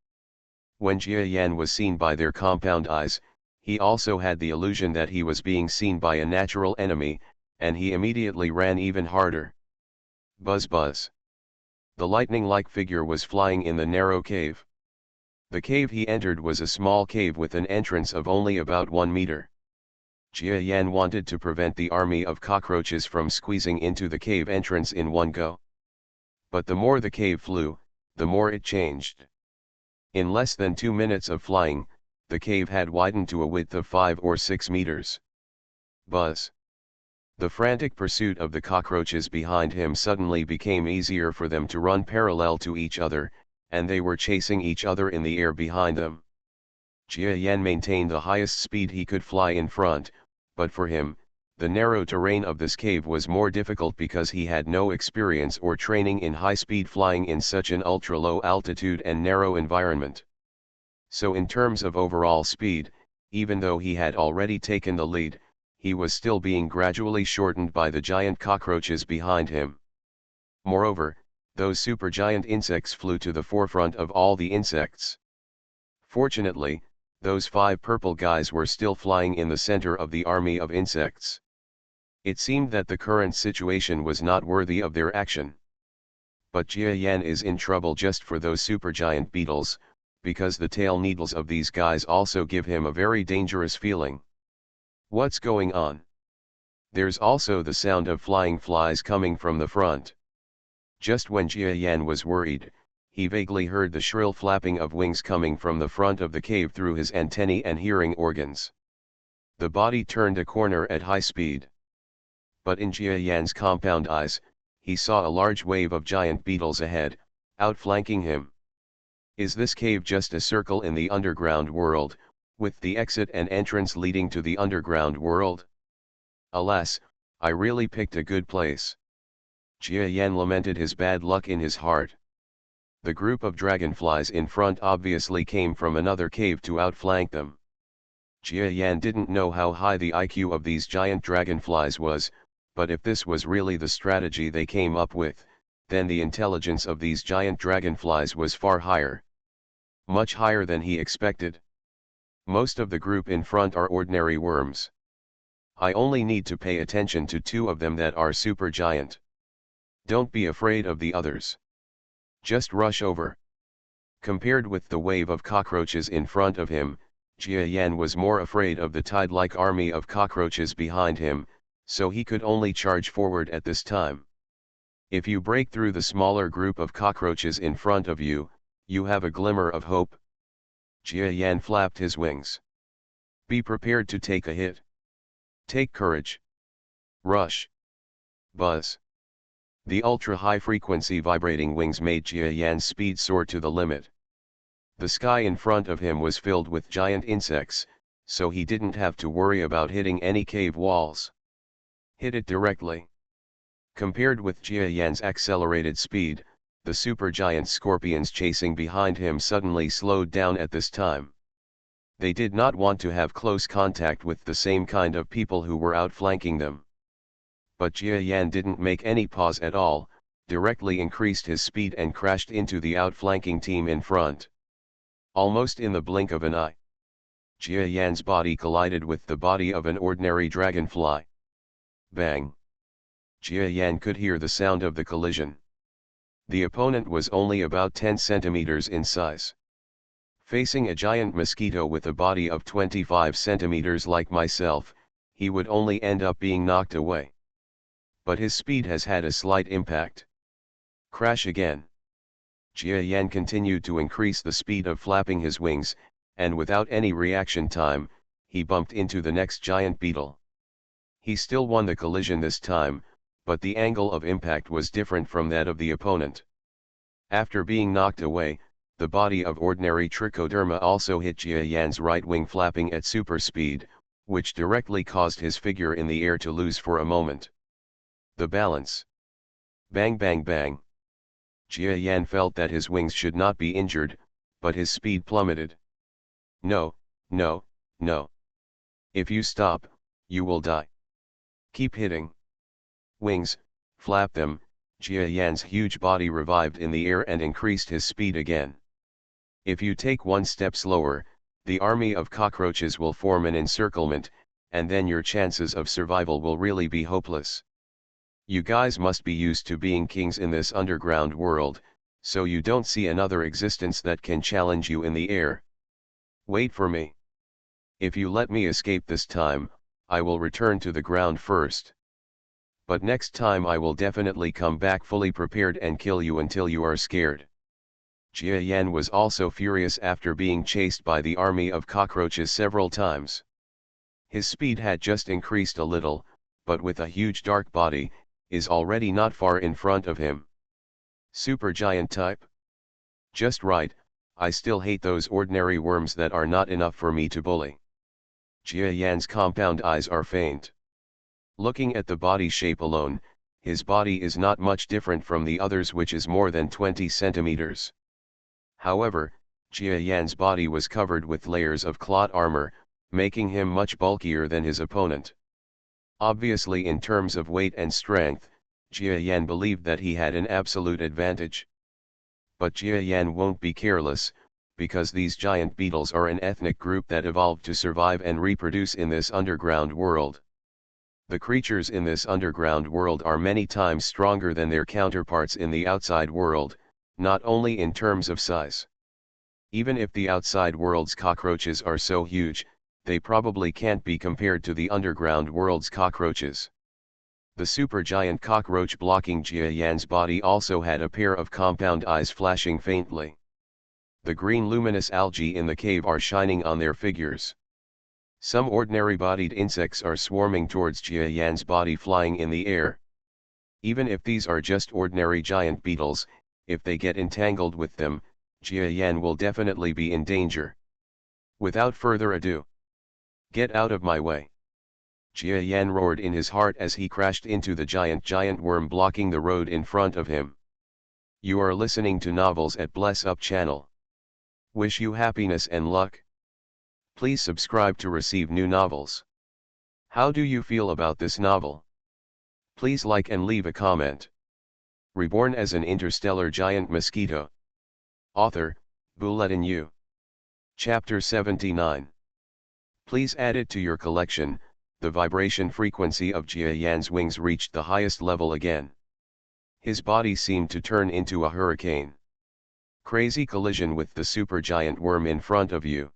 When Jia Yan was seen by their compound eyes, he also had the illusion that he was being seen by a natural enemy, and he immediately ran even harder. Buzz buzz. The lightning-like figure was flying in the narrow cave. The cave he entered was a small cave with an entrance of only about 1 meter. Jia Yan wanted to prevent the army of cockroaches from squeezing into the cave entrance in one go. But the more the cave flew, the more it changed. In less than 2 minutes of flying, the cave had widened to a width of 5 or 6 meters. Buzz. The frantic pursuit of the cockroaches behind him suddenly became easier for them to run parallel to each other, and they were chasing each other in the air behind them. Jia Yan maintained the highest speed he could fly in front, but for him, the narrow terrain of this cave was more difficult because he had no experience or training in high-speed flying in such an ultra-low altitude and narrow environment. So in terms of overall speed, even though he had already taken the lead, he was still being gradually shortened by the giant cockroaches behind him. Moreover, those supergiant insects flew to the forefront of all the insects. Fortunately, those 5 purple guys were still flying in the center of the army of insects. It seemed that the current situation was not worthy of their action. But Jia Yan is in trouble just for those supergiant beetles, because the tail needles of these guys also give him a very dangerous feeling. What's going on? There's also the sound of flying flies coming from the front. Just when Jia Yan was worried, he vaguely heard the shrill flapping of wings coming from the front of the cave through his antennae and hearing organs. The body turned a corner at high speed. But in Jia Yan's compound eyes, he saw a large wave of giant beetles ahead, outflanking him. Is this cave just a circle in the underground world, with the exit and entrance leading to the underground world? Alas, I really picked a good place. Jia Yan lamented his bad luck in his heart. The group of dragonflies in front obviously came from another cave to outflank them. Jia Yan didn't know how high the IQ of these giant dragonflies was, but if this was really the strategy they came up with, then the intelligence of these giant dragonflies was far higher. Much higher than he expected. Most of the group in front are ordinary worms. I only need to pay attention to 2 of them that are super giant. Don't be afraid of the others. Just rush over. Compared with the wave of cockroaches in front of him, Jia Yan was more afraid of the tide-like army of cockroaches behind him, so he could only charge forward at this time. If you break through the smaller group of cockroaches in front of you, you have a glimmer of hope. Jia Yan flapped his wings. Be prepared to take a hit. Take courage. Rush. Buzz. The ultra-high-frequency vibrating wings made Jia Yan's speed soar to the limit. The sky in front of him was filled with giant insects, so he didn't have to worry about hitting any cave walls. Hit it directly. Compared with Jia Yan's accelerated speed, the supergiant scorpions chasing behind him suddenly slowed down at this time. They did not want to have close contact with the same kind of people who were outflanking them. But Jia Yan didn't make any pause at all, directly increased his speed and crashed into the outflanking team in front. Almost in the blink of an eye, Jia Yan's body collided with the body of an ordinary dragonfly. Bang! Jia Yan could hear the sound of the collision. The opponent was only about 10 centimeters in size. Facing a giant mosquito with a body of 25 centimeters like myself, he would only end up being knocked away. But his speed has had a slight impact. Crash again. Jia Yan continued to increase the speed of flapping his wings, and without any reaction time, he bumped into the next giant beetle. He still won the collision this time, but the angle of impact was different from that of the opponent. After being knocked away, the body of ordinary trichoderma also hit Jia Yan's right wing flapping at super speed, which directly caused his figure in the air to lose for a moment the balance. Bang bang bang. Jia Yan felt that his wings should not be injured, but his speed plummeted. No, no, no. If you stop, you will die. Keep hitting. Wings, flap them. Jia Yan's huge body revived in the air and increased his speed again. If you take one step slower, the army of cockroaches will form an encirclement, and then your chances of survival will really be hopeless. You guys must be used to being kings in this underground world, so you don't see another existence that can challenge you in the air. Wait for me. If you let me escape this time, I will return to the ground first. But next time I will definitely come back fully prepared and kill you until you are scared. Jia Yan was also furious after being chased by the army of cockroaches several times. His speed had just increased a little, but with a huge dark body, is already not far in front of him. Supergiant type? Just right, I still hate those ordinary worms that are not enough for me to bully. Jia Yan's compound eyes are faint. Looking at the body shape alone, his body is not much different from the others, which is more than 20 centimeters. However, Jia Yan's body was covered with layers of cloth armor, making him much bulkier than his opponent. Obviously, in terms of weight and strength, Jia Yan believed that he had an absolute advantage. But Jia Yan won't be careless, because these giant beetles are an ethnic group that evolved to survive and reproduce in this underground world. The creatures in this underground world are many times stronger than their counterparts in the outside world, not only in terms of size. Even if the outside world's cockroaches are so huge, they probably can't be compared to the underground world's cockroaches. The supergiant cockroach blocking Jia Yan's body also had a pair of compound eyes flashing faintly. The green luminous algae in the cave are shining on their figures. Some ordinary-bodied insects are swarming towards Jia Yan's body, flying in the air. Even if these are just ordinary giant beetles, if they get entangled with them, Jia Yan will definitely be in danger. Without further ado, get out of my way! Jia Yan roared in his heart as he crashed into the giant worm blocking the road in front of him. You are listening to Novels at Bless Up channel. Wish you happiness and luck. Please subscribe to receive new novels. How do you feel about this novel? Please like and leave a comment. Reborn as an interstellar giant mosquito. Author, Bulletin U. Chapter 79. Please add it to your collection. The vibration frequency of Jia Yan's wings reached the highest level again. His body seemed to turn into a hurricane. Crazy collision with the supergiant worm in front of you.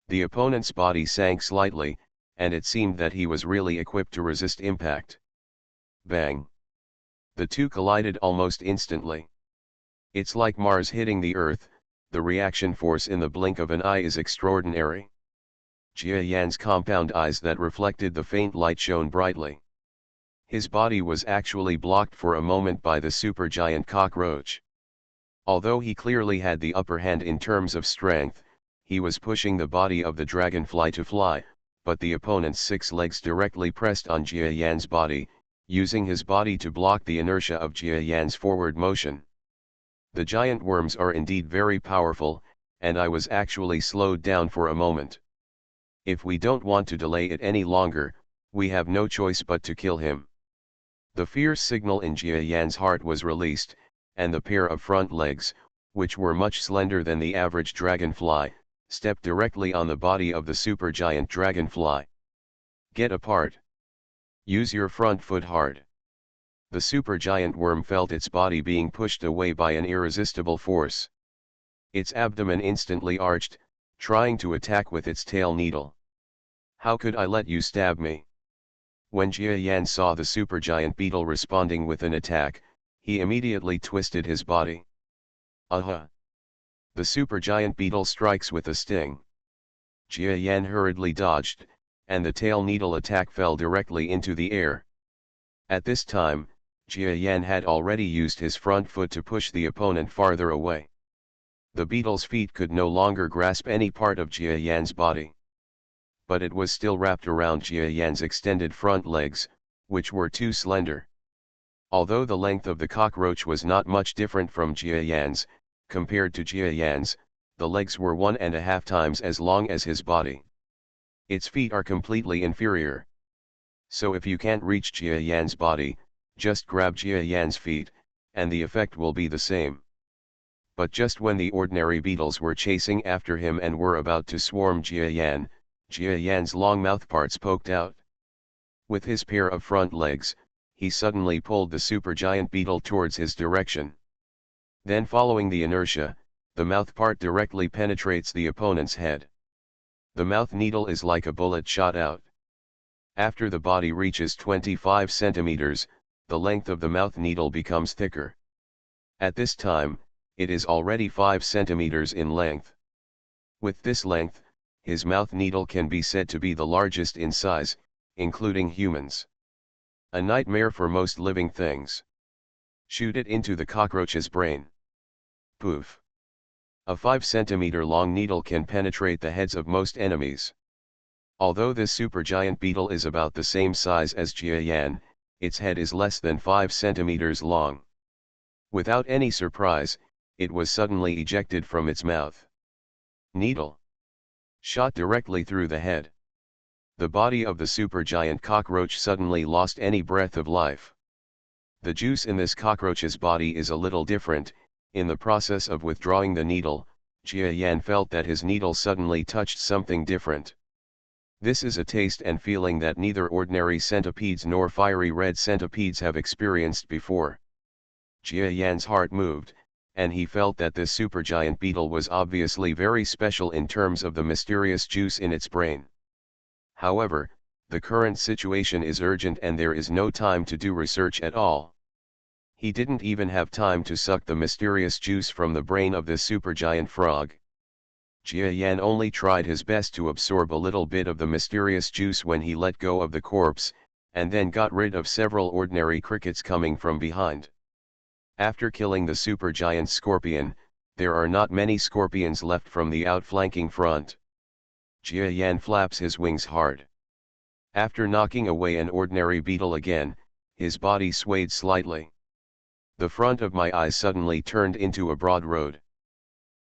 The opponent's body sank slightly, and it seemed that he was really equipped to resist impact. Bang! The two collided almost instantly. It's like Mars hitting the Earth. The reaction force in the blink of an eye is extraordinary. Jia Yan's compound eyes that reflected the faint light shone brightly. His body was actually blocked for a moment by the supergiant cockroach. Although he clearly had the upper hand in terms of strength, he was pushing the body of the dragonfly to fly, but the opponent's 6 legs directly pressed on Jia Yan's body, using his body to block the inertia of Jia Yan's forward motion. The giant worms are indeed very powerful, and I was actually slowed down for a moment. If we don't want to delay it any longer, we have no choice but to kill him. The fierce signal in Jia Yan's heart was released, and the pair of front legs, which were much slender than the average dragonfly, stepped directly on the body of the supergiant dragonfly. Get apart. Use your front foot hard. The supergiant worm felt its body being pushed away by an irresistible force. Its abdomen instantly arched, trying to attack with its tail needle. How could I let you stab me? When Jia Yan saw the supergiant beetle responding with an attack, he immediately twisted his body. Aha! The supergiant beetle strikes with a sting. Jia Yan hurriedly dodged, and the tail needle attack fell directly into the air. At this time, Jia Yan had already used his front foot to push the opponent farther away. The beetle's feet could no longer grasp any part of Jia Yan's body. But it was still wrapped around Jia Yan's extended front legs, which were too slender. Although the length of the cockroach was not much different from Jia Yan's, compared to Jia Yan's, the legs were 1.5 times as long as his body. Its feet are completely inferior. So if you can't reach Jia Yan's body, just grab Jia Yan's feet, and the effect will be the same. But just when the ordinary beetles were chasing after him and were about to swarm Jia Yan's long mouthparts poked out. With his pair of front legs, he suddenly pulled the supergiant beetle towards his direction. Then, following the inertia, the mouthpart directly penetrates the opponent's head. The mouth needle is like a bullet shot out. After the body reaches 25 centimeters, the length of the mouth needle becomes thicker. At this time, it is already 5 centimeters in length. With this length, his mouth needle can be said to be the largest in size, including humans. A nightmare for most living things. Shoot it into the cockroach's brain. Poof. A 5-centimeter long needle can penetrate the heads of most enemies. Although this supergiant beetle is about the same size as Jia Yan, its head is less than 5 centimeters long. Without any surprise, it was suddenly ejected from its mouth. Needle. Shot directly through the head. The body of the supergiant cockroach suddenly lost any breath of life. The juice in this cockroach's body is a little different. In the process of withdrawing the needle, Jia Yan felt that his needle suddenly touched something different. This is a taste and feeling that neither ordinary centipedes nor fiery red centipedes have experienced before. Jia Yan's heart moved, and he felt that this supergiant beetle was obviously very special in terms of the mysterious juice in its brain. However, the current situation is urgent and there is no time to do research at all. He didn't even have time to suck the mysterious juice from the brain of this supergiant frog. Jia Yan only tried his best to absorb a little bit of the mysterious juice when he let go of the corpse, and then got rid of several ordinary crickets coming from behind. After killing the supergiant scorpion, there are not many scorpions left from the outflanking front. Jia Yan flaps his wings hard. After knocking away an ordinary beetle again, his body swayed slightly. The front of my eyes suddenly turned into a broad road.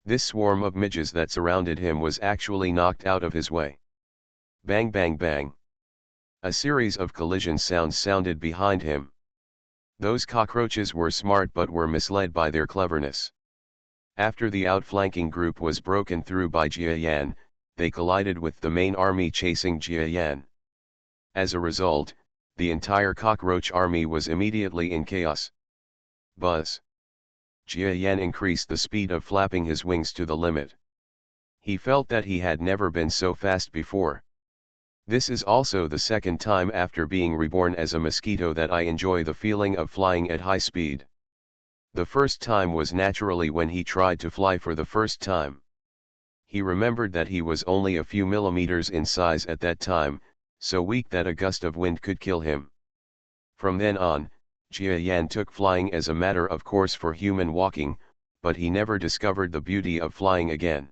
This swarm of midges that surrounded him was actually knocked out of his way. Bang bang bang. A series of collision sounds sounded behind him. Those cockroaches were smart but were misled by their cleverness. After the outflanking group was broken through by Jia Yan, they collided with the main army chasing Jia Yan. As a result, the entire cockroach army was immediately in chaos. Buzz. Jia Yan increased the speed of flapping his wings to the limit. He felt that he had never been so fast before. This is also the second time after being reborn as a mosquito that I enjoy the feeling of flying at high speed. The first time was naturally when he tried to fly for the first time. He remembered that he was only a few millimeters in size at that time, so weak that a gust of wind could kill him. From then on, Jia Yan took flying as a matter of course for human walking, but he never discovered the beauty of flying again.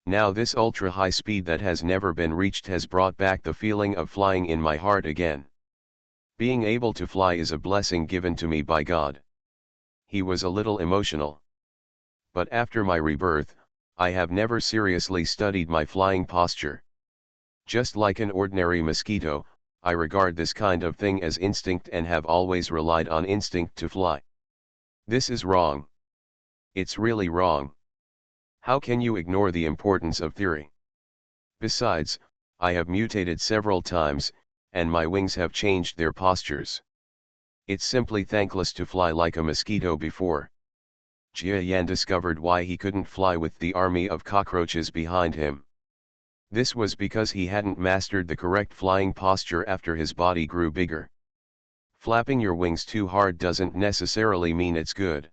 Now this ultra-high speed that has never been reached has brought back the feeling of flying in my heart again. Being able to fly is a blessing given to me by God. He was a little emotional. But after my rebirth, I have never seriously studied my flying posture. Just like an ordinary mosquito, I regard this kind of thing as instinct and have always relied on instinct to fly. This is wrong. It's really wrong. How can you ignore the importance of theory? Besides, I have mutated several times, and my wings have changed their postures. It's simply thankless to fly like a mosquito before. Jia Yan discovered why he couldn't fly with the army of cockroaches behind him. This was because he hadn't mastered the correct flying posture after his body grew bigger. Flapping your wings too hard doesn't necessarily mean it's good.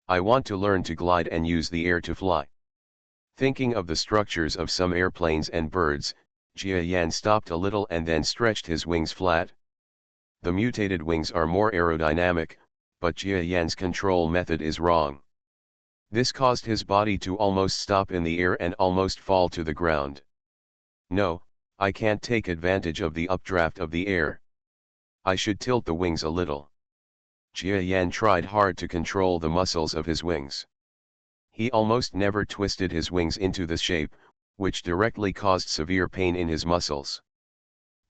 I want to learn to glide and use the air to fly. Thinking of the structures of some airplanes and birds, Jia Yan stopped a little and then stretched his wings flat. The mutated wings are more aerodynamic, but Jia Yan's control method is wrong. This caused his body to almost stop in the air and almost fall to the ground. No, I can't take advantage of the updraft of the air. I should tilt the wings a little. Jia Yan tried hard to control the muscles of his wings. He almost never twisted his wings into the shape, which directly caused severe pain in his muscles.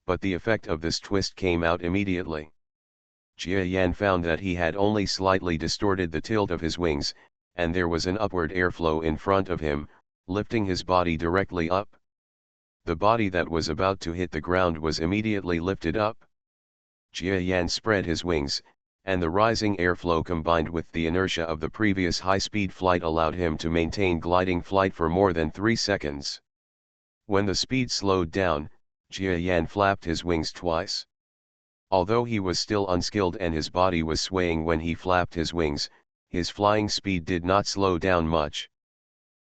But the effect of this twist came out immediately. Jia Yan found that he had only slightly distorted the tilt of his wings, and there was an upward airflow in front of him, lifting his body directly up. The body that was about to hit the ground was immediately lifted up. Jia Yan spread his wings, and the rising airflow combined with the inertia of the previous high-speed flight allowed him to maintain gliding flight for more than 3 seconds. When the speed slowed down, Jia Yan flapped his wings twice. Although he was still unskilled and his body was swaying when he flapped his wings, his flying speed did not slow down much.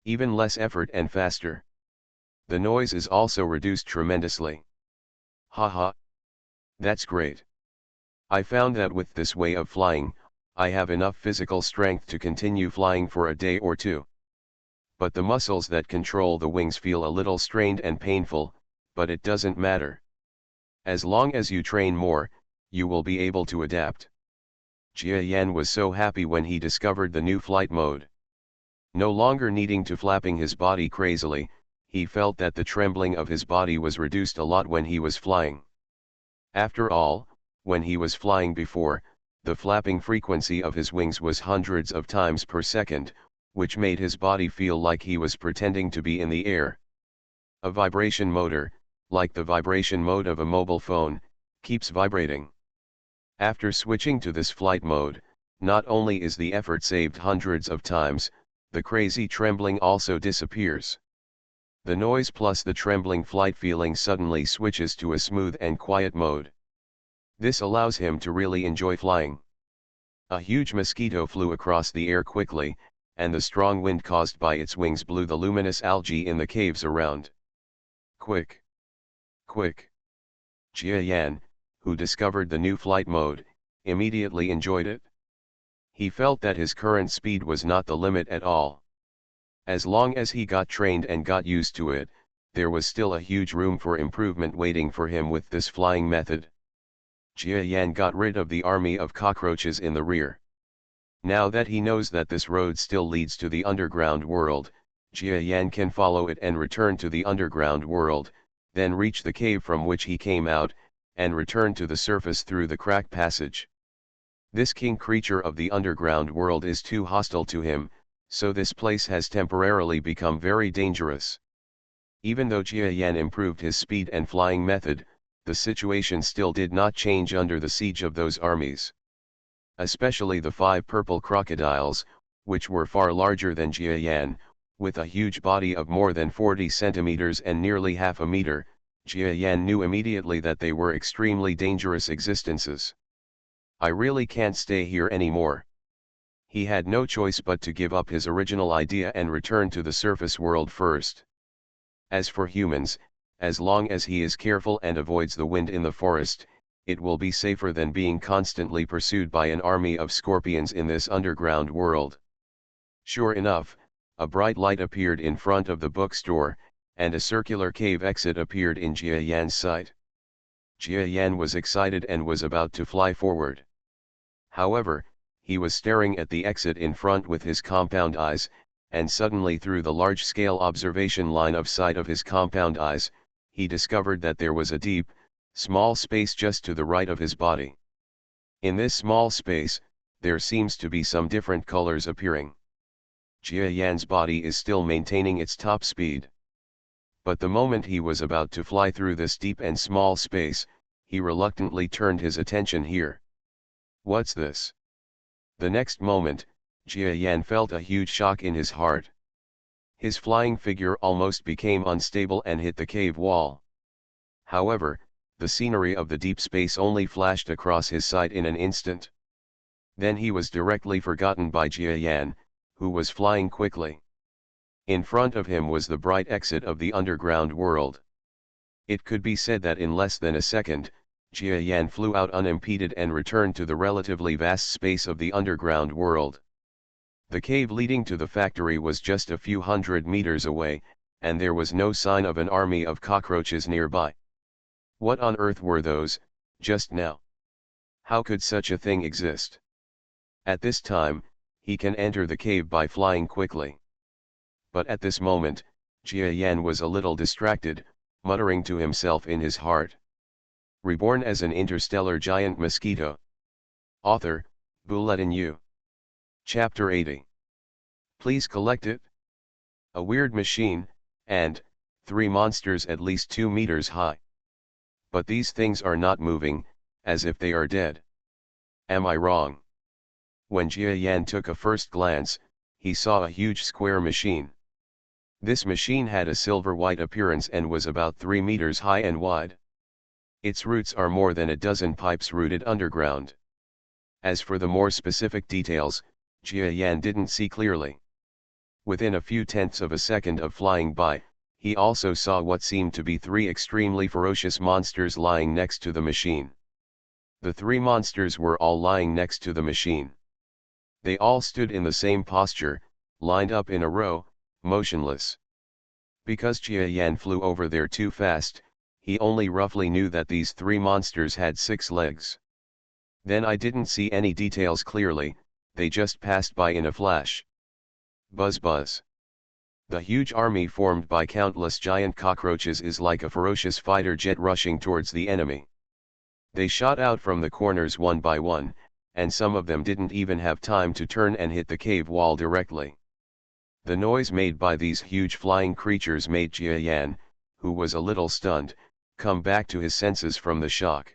Even less effort and faster. The noise is also reduced tremendously. Haha. That's great. I found that with this way of flying, I have enough physical strength to continue flying for a day or two. But the muscles that control the wings feel a little strained and painful, but it doesn't matter. As long as you train more, you will be able to adapt. Jia Yan was so happy when he discovered the new flight mode. No longer needing to flapping his body crazily, he felt that the trembling of his body was reduced a lot when he was flying. After all, when he was flying before, the flapping frequency of his wings was hundreds of times per second, which made his body feel like he was pretending to be in the air. A vibration motor, like the vibration mode of a mobile phone, keeps vibrating. After switching to this flight mode, not only is the effort saved hundreds of times, the crazy trembling also disappears. The noise plus the trembling flight feeling suddenly switches to a smooth and quiet mode. This allows him to really enjoy flying. A huge mosquito flew across the air quickly, and the strong wind caused by its wings blew the luminous algae in the caves around. Quick! Quick! Jia Yan, who discovered the new flight mode, immediately enjoyed it. He felt that his current speed was not the limit at all. As long as he got trained and got used to it, there was still a huge room for improvement waiting for him with this flying method. Jia Yan got rid of the army of cockroaches in the rear. Now that he knows that this road still leads to the underground world, Jia Yan can follow it and return to the underground world, then reach the cave from which he came out, and return to the surface through the crack passage. This king creature of the underground world is too hostile to him, so this place has temporarily become very dangerous. Even though Jia Yan improved his speed and flying method, the situation still did not change under the siege of those armies. Especially the 5 purple crocodiles, which were far larger than Jia Yan, with a huge body of more than 40 centimeters and nearly half a meter, Jia Yan knew immediately that they were extremely dangerous existences. I really can't stay here anymore. He had no choice but to give up his original idea and return to the surface world first. As for humans, as long as he is careful and avoids the wind in the forest, it will be safer than being constantly pursued by an army of scorpions in this underground world. Sure enough, a bright light appeared in front of the bookstore, and a circular cave exit appeared in Jia Yan's sight. Jia Yan was excited and was about to fly forward. However, he was staring at the exit in front with his compound eyes, and suddenly through the large-scale observation line of sight of his compound eyes, he discovered that there was a deep, small space just to the right of his body. In this small space, there seems to be some different colors appearing. Jia Yan's body is still maintaining its top speed. But the moment he was about to fly through this deep and small space, he reluctantly turned his attention here. What's this? The next moment, Jia Yan felt a huge shock in his heart. His flying figure almost became unstable and hit the cave wall. However, the scenery of the deep space only flashed across his sight in an instant. Then he was directly forgotten by Jia Yan, who was flying quickly. In front of him was the bright exit of the underground world. It could be said that in less than a second, Jia Yan flew out unimpeded and returned to the relatively vast space of the underground world. The cave leading to the factory was just a few hundred meters away, and there was no sign of an army of cockroaches nearby. What on earth were those, just now? How could such a thing exist? At this time, he can enter the cave by flying quickly. But at this moment, Jia Yan was a little distracted, muttering to himself in his heart. Reborn as an interstellar giant mosquito. Author, Bulletin U. Chapter 80. Please collect it. A weird machine, and 3 monsters at least 2 meters high. But these things are not moving, as if they are dead. Am I wrong? When Jia Yan took a first glance, he saw a huge square machine. This machine had a silver-white appearance and was about 3 meters high and wide. Its roots are more than a dozen pipes rooted underground. As for the more specific details, Jia Yan didn't see clearly. Within a few tenths of a second of flying by, he also saw what seemed to be 3 extremely ferocious monsters lying next to the machine. The 3 monsters were all lying next to the machine. They all stood in the same posture, lined up in a row, motionless. Because Jia Yan flew over there too fast, he only roughly knew that these 3 monsters had 6 legs. Then I didn't see any details clearly, they just passed by in a flash. Buzz buzz. The huge army formed by countless giant cockroaches is like a ferocious fighter jet rushing towards the enemy. They shot out from the corners one by one, and some of them didn't even have time to turn and hit the cave wall directly. The noise made by these huge flying creatures made Jia Yan, who was a little stunned, come back to his senses from the shock.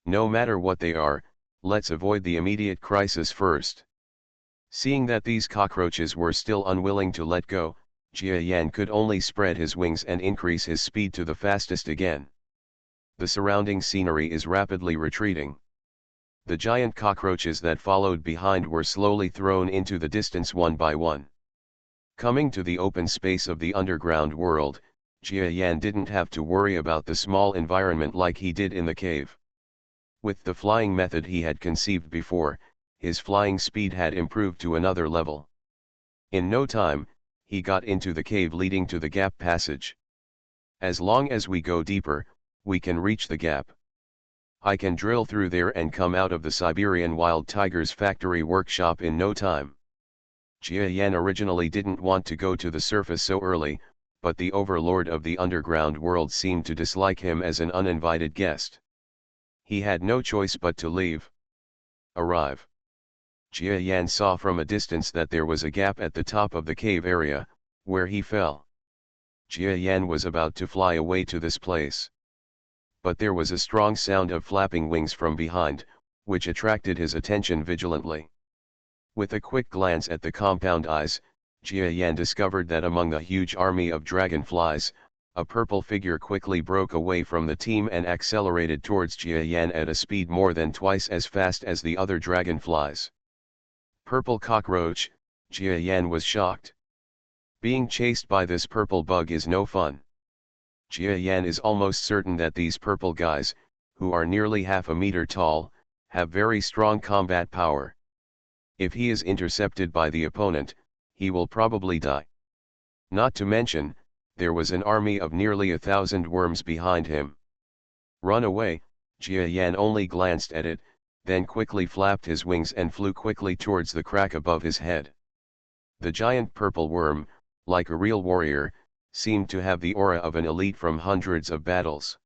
No matter what they are, let's avoid the immediate crisis first. Seeing that these cockroaches were still unwilling to let go, Jia Yan could only spread his wings and increase his speed to the fastest again. The surrounding scenery is rapidly retreating. The giant cockroaches that followed behind were slowly thrown into the distance one by one. Coming to the open space of the underground world, Jia Yan didn't have to worry about the small environment like he did in the cave. With the flying method he had conceived before, his flying speed had improved to another level. In no time, he got into the cave leading to the gap passage. As long as we go deeper, we can reach the gap. I can drill through there and come out of the Siberian wild tiger's factory workshop in no time. Jia Yan originally didn't want to go to the surface so early, but the overlord of the underground world seemed to dislike him as an uninvited guest. He had no choice but to leave. Arrive. Jia Yan saw from a distance that there was a gap at the top of the cave area, where he fell. Jia Yan was about to fly away to this place. But there was a strong sound of flapping wings from behind, which attracted his attention vigilantly. With a quick glance at the compound eyes, Jia Yan discovered that among the huge army of dragonflies, a purple figure quickly broke away from the team and accelerated towards Jia Yan at a speed more than twice as fast as the other dragonflies. Purple cockroach, Jia Yan was shocked. Being chased by this purple bug is no fun. Jia Yan is almost certain that these purple guys, who are nearly half a meter tall, have very strong combat power. If he is intercepted by the opponent, he will probably die. Not to mention, there was an army of nearly 1,000 worms behind him. Run away, Jia Yan only glanced at it, then quickly flapped his wings and flew quickly towards the crack above his head. The giant purple worm, like a real warrior, seemed to have the aura of an elite from hundreds of battles.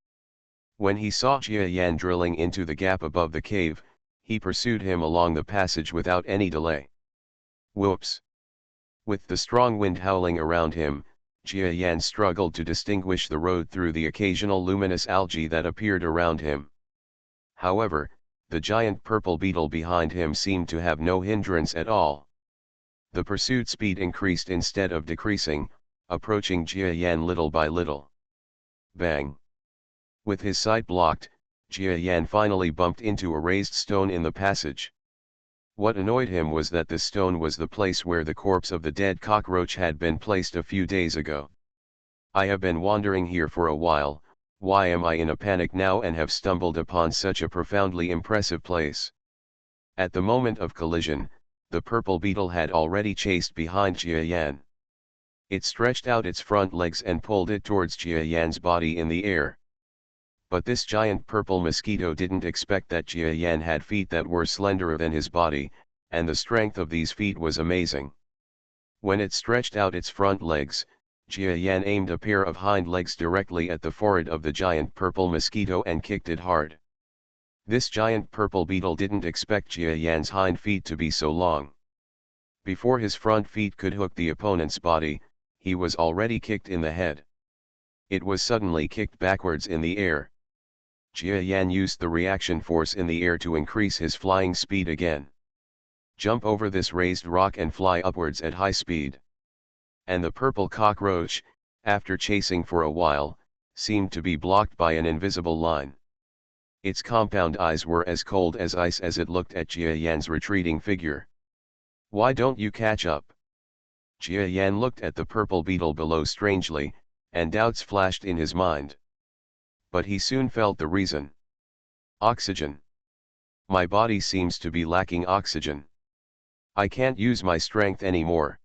When he saw Jia Yan drilling into the gap above the cave, he pursued him along the passage without any delay. Whoops! With the strong wind howling around him, Jia Yan struggled to distinguish the road through the occasional luminous algae that appeared around him. However, the giant purple beetle behind him seemed to have no hindrance at all. The pursuit speed increased instead of decreasing, approaching Jia Yan little by little. Bang! With his sight blocked, Jia Yan finally bumped into a raised stone in the passage. What annoyed him was that the stone was the place where the corpse of the dead cockroach had been placed a few days ago. I have been wandering here for a while, why am I in a panic now and have stumbled upon such a profoundly impressive place? At the moment of collision, the purple beetle had already chased behind Jia Yan. It stretched out its front legs and pulled it towards Jia Yan's body in the air. But this giant purple mosquito didn't expect that Jia Yan had feet that were slenderer than his body, and the strength of these feet was amazing. When it stretched out its front legs, Jia Yan aimed a pair of hind legs directly at the forehead of the giant purple mosquito and kicked it hard. This giant purple beetle didn't expect Jia Yan's hind feet to be so long. Before his front feet could hook the opponent's body, he was already kicked in the head. It was suddenly kicked backwards in the air. Jia Yan used the reaction force in the air to increase his flying speed again. Jump over this raised rock and fly upwards at high speed. And the purple cockroach, after chasing for a while, seemed to be blocked by an invisible line. Its compound eyes were as cold as ice as it looked at Jia Yan's retreating figure. Why don't you catch up? Jia Yan looked at the purple beetle below strangely, and doubts flashed in his mind. But he soon felt the reason. Oxygen. My body seems to be lacking oxygen. I can't use my strength anymore.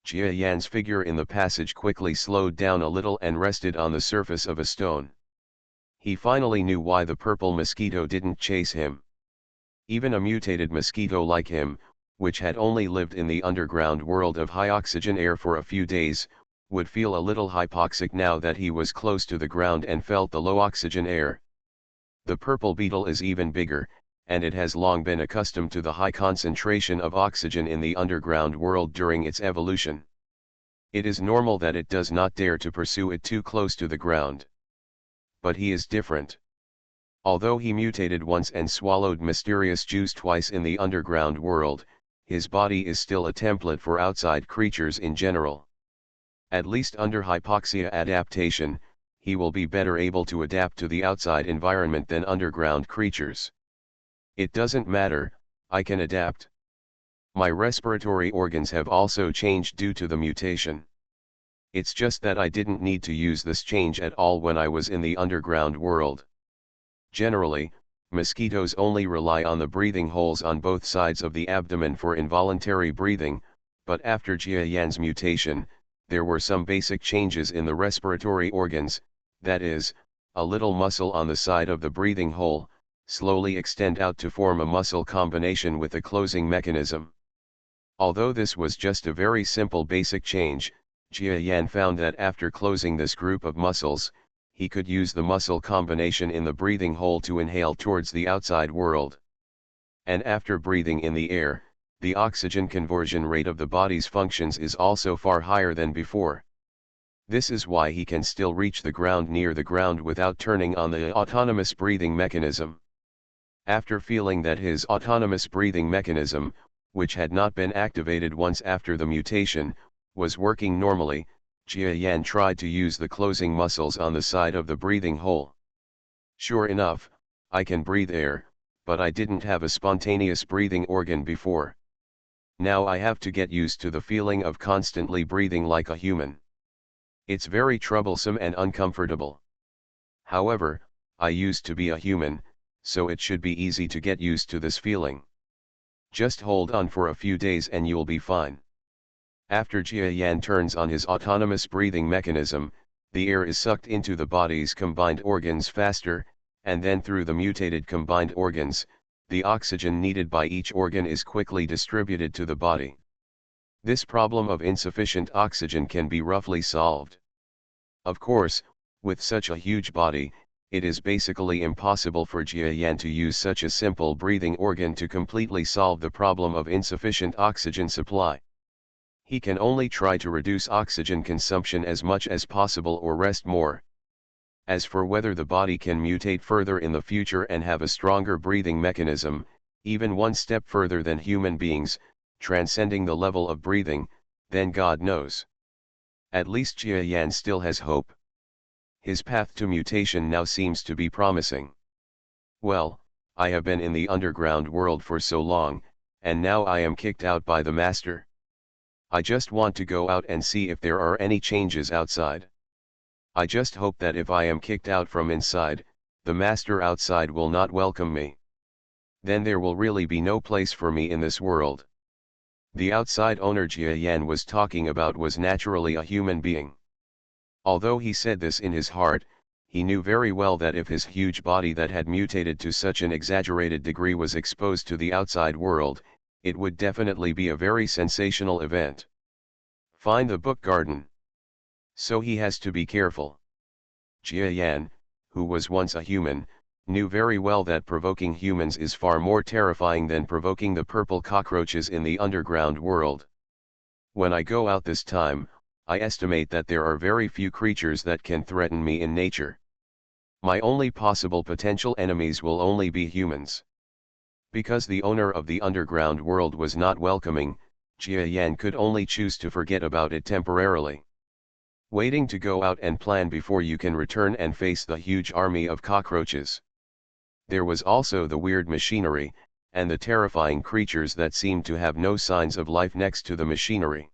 Jia Yan's figure in the passage quickly slowed down a little and rested on the surface of a stone. He finally knew why the purple mosquito didn't chase him. Even a mutated mosquito like him, which had only lived in the underground world of high oxygen air for a few days, would feel a little hypoxic now that he was close to the ground and felt the low oxygen air. The purple beetle is even bigger, and it has long been accustomed to the high concentration of oxygen in the underground world during its evolution. It is normal that it does not dare to pursue it too close to the ground. But he is different. Although he mutated once and swallowed mysterious juice twice in the underground world, his body is still a template for outside creatures in general. At least under hypoxia adaptation, he will be better able to adapt to the outside environment than underground creatures. It doesn't matter, I can adapt. My respiratory organs have also changed due to the mutation. It's just that I didn't need to use this change at all when I was in the underground world. Generally, mosquitoes only rely on the breathing holes on both sides of the abdomen for involuntary breathing, but after Jia Yan's mutation, there were some basic changes in the respiratory organs, that is, a little muscle on the side of the breathing hole, slowly extend out to form a muscle combination with a closing mechanism. Although this was just a very simple basic change, Jia Yan found that after closing this group of muscles, he could use the muscle combination in the breathing hole to inhale towards the outside world. And after breathing in the air, the oxygen conversion rate of the body's functions is also far higher than before. This is why he can still reach the ground near the ground without turning on the autonomous breathing mechanism. After feeling that his autonomous breathing mechanism, which had not been activated once after the mutation, was working normally, Jia Yan tried to use the closing muscles on the side of the breathing hole. Sure enough, I can breathe air, but I didn't have a spontaneous breathing organ before. Now I have to get used to the feeling of constantly breathing like a human. It's very troublesome and uncomfortable. However, I used to be a human, so it should be easy to get used to this feeling. Just hold on for a few days and you'll be fine. After Jia Yan turns on his autonomous breathing mechanism, the air is sucked into the body's combined organs faster, and then through the mutated combined organs, the oxygen needed by each organ is quickly distributed to the body. This problem of insufficient oxygen can be roughly solved. Of course, with such a huge body, it is basically impossible for Jia Yan to use such a simple breathing organ to completely solve the problem of insufficient oxygen supply. He can only try to reduce oxygen consumption as much as possible or rest more. As for whether the body can mutate further in the future and have a stronger breathing mechanism, even one step further than human beings, transcending the level of breathing, then God knows. At least Jia Yan still has hope. His path to mutation now seems to be promising. Well, I have been in the underground world for so long, and now I am kicked out by the master. I just want to go out and see if there are any changes outside. I just hope that if I am kicked out from inside, the master outside will not welcome me. Then there will really be no place for me in this world. The outside owner Jia Yan was talking about was naturally a human being. Although he said this in his heart, he knew very well that if his huge body that had mutated to such an exaggerated degree was exposed to the outside world, it would definitely be a very sensational event. Find the book garden. So he has to be careful. Jia Yan, who was once a human, knew very well that provoking humans is far more terrifying than provoking the purple cockroaches in the underground world. When I go out this time, I estimate that there are very few creatures that can threaten me in nature. My only possible potential enemies will only be humans. Because the owner of the underground world was not welcoming, Jia Yan could only choose to forget about it temporarily. Waiting to go out and plan before you can return and face the huge army of cockroaches. There was also the weird machinery, and the terrifying creatures that seemed to have no signs of life next to the machinery.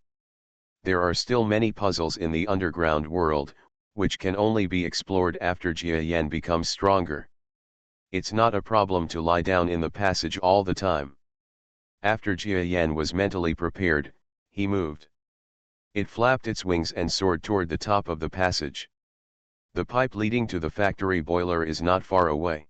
There are still many puzzles in the underground world, which can only be explored after Jia Yan becomes stronger. It's not a problem to lie down in the passage all the time. After Jia Yan was mentally prepared, he moved. It flapped its wings and soared toward the top of the passage. The pipe leading to the factory boiler is not far away.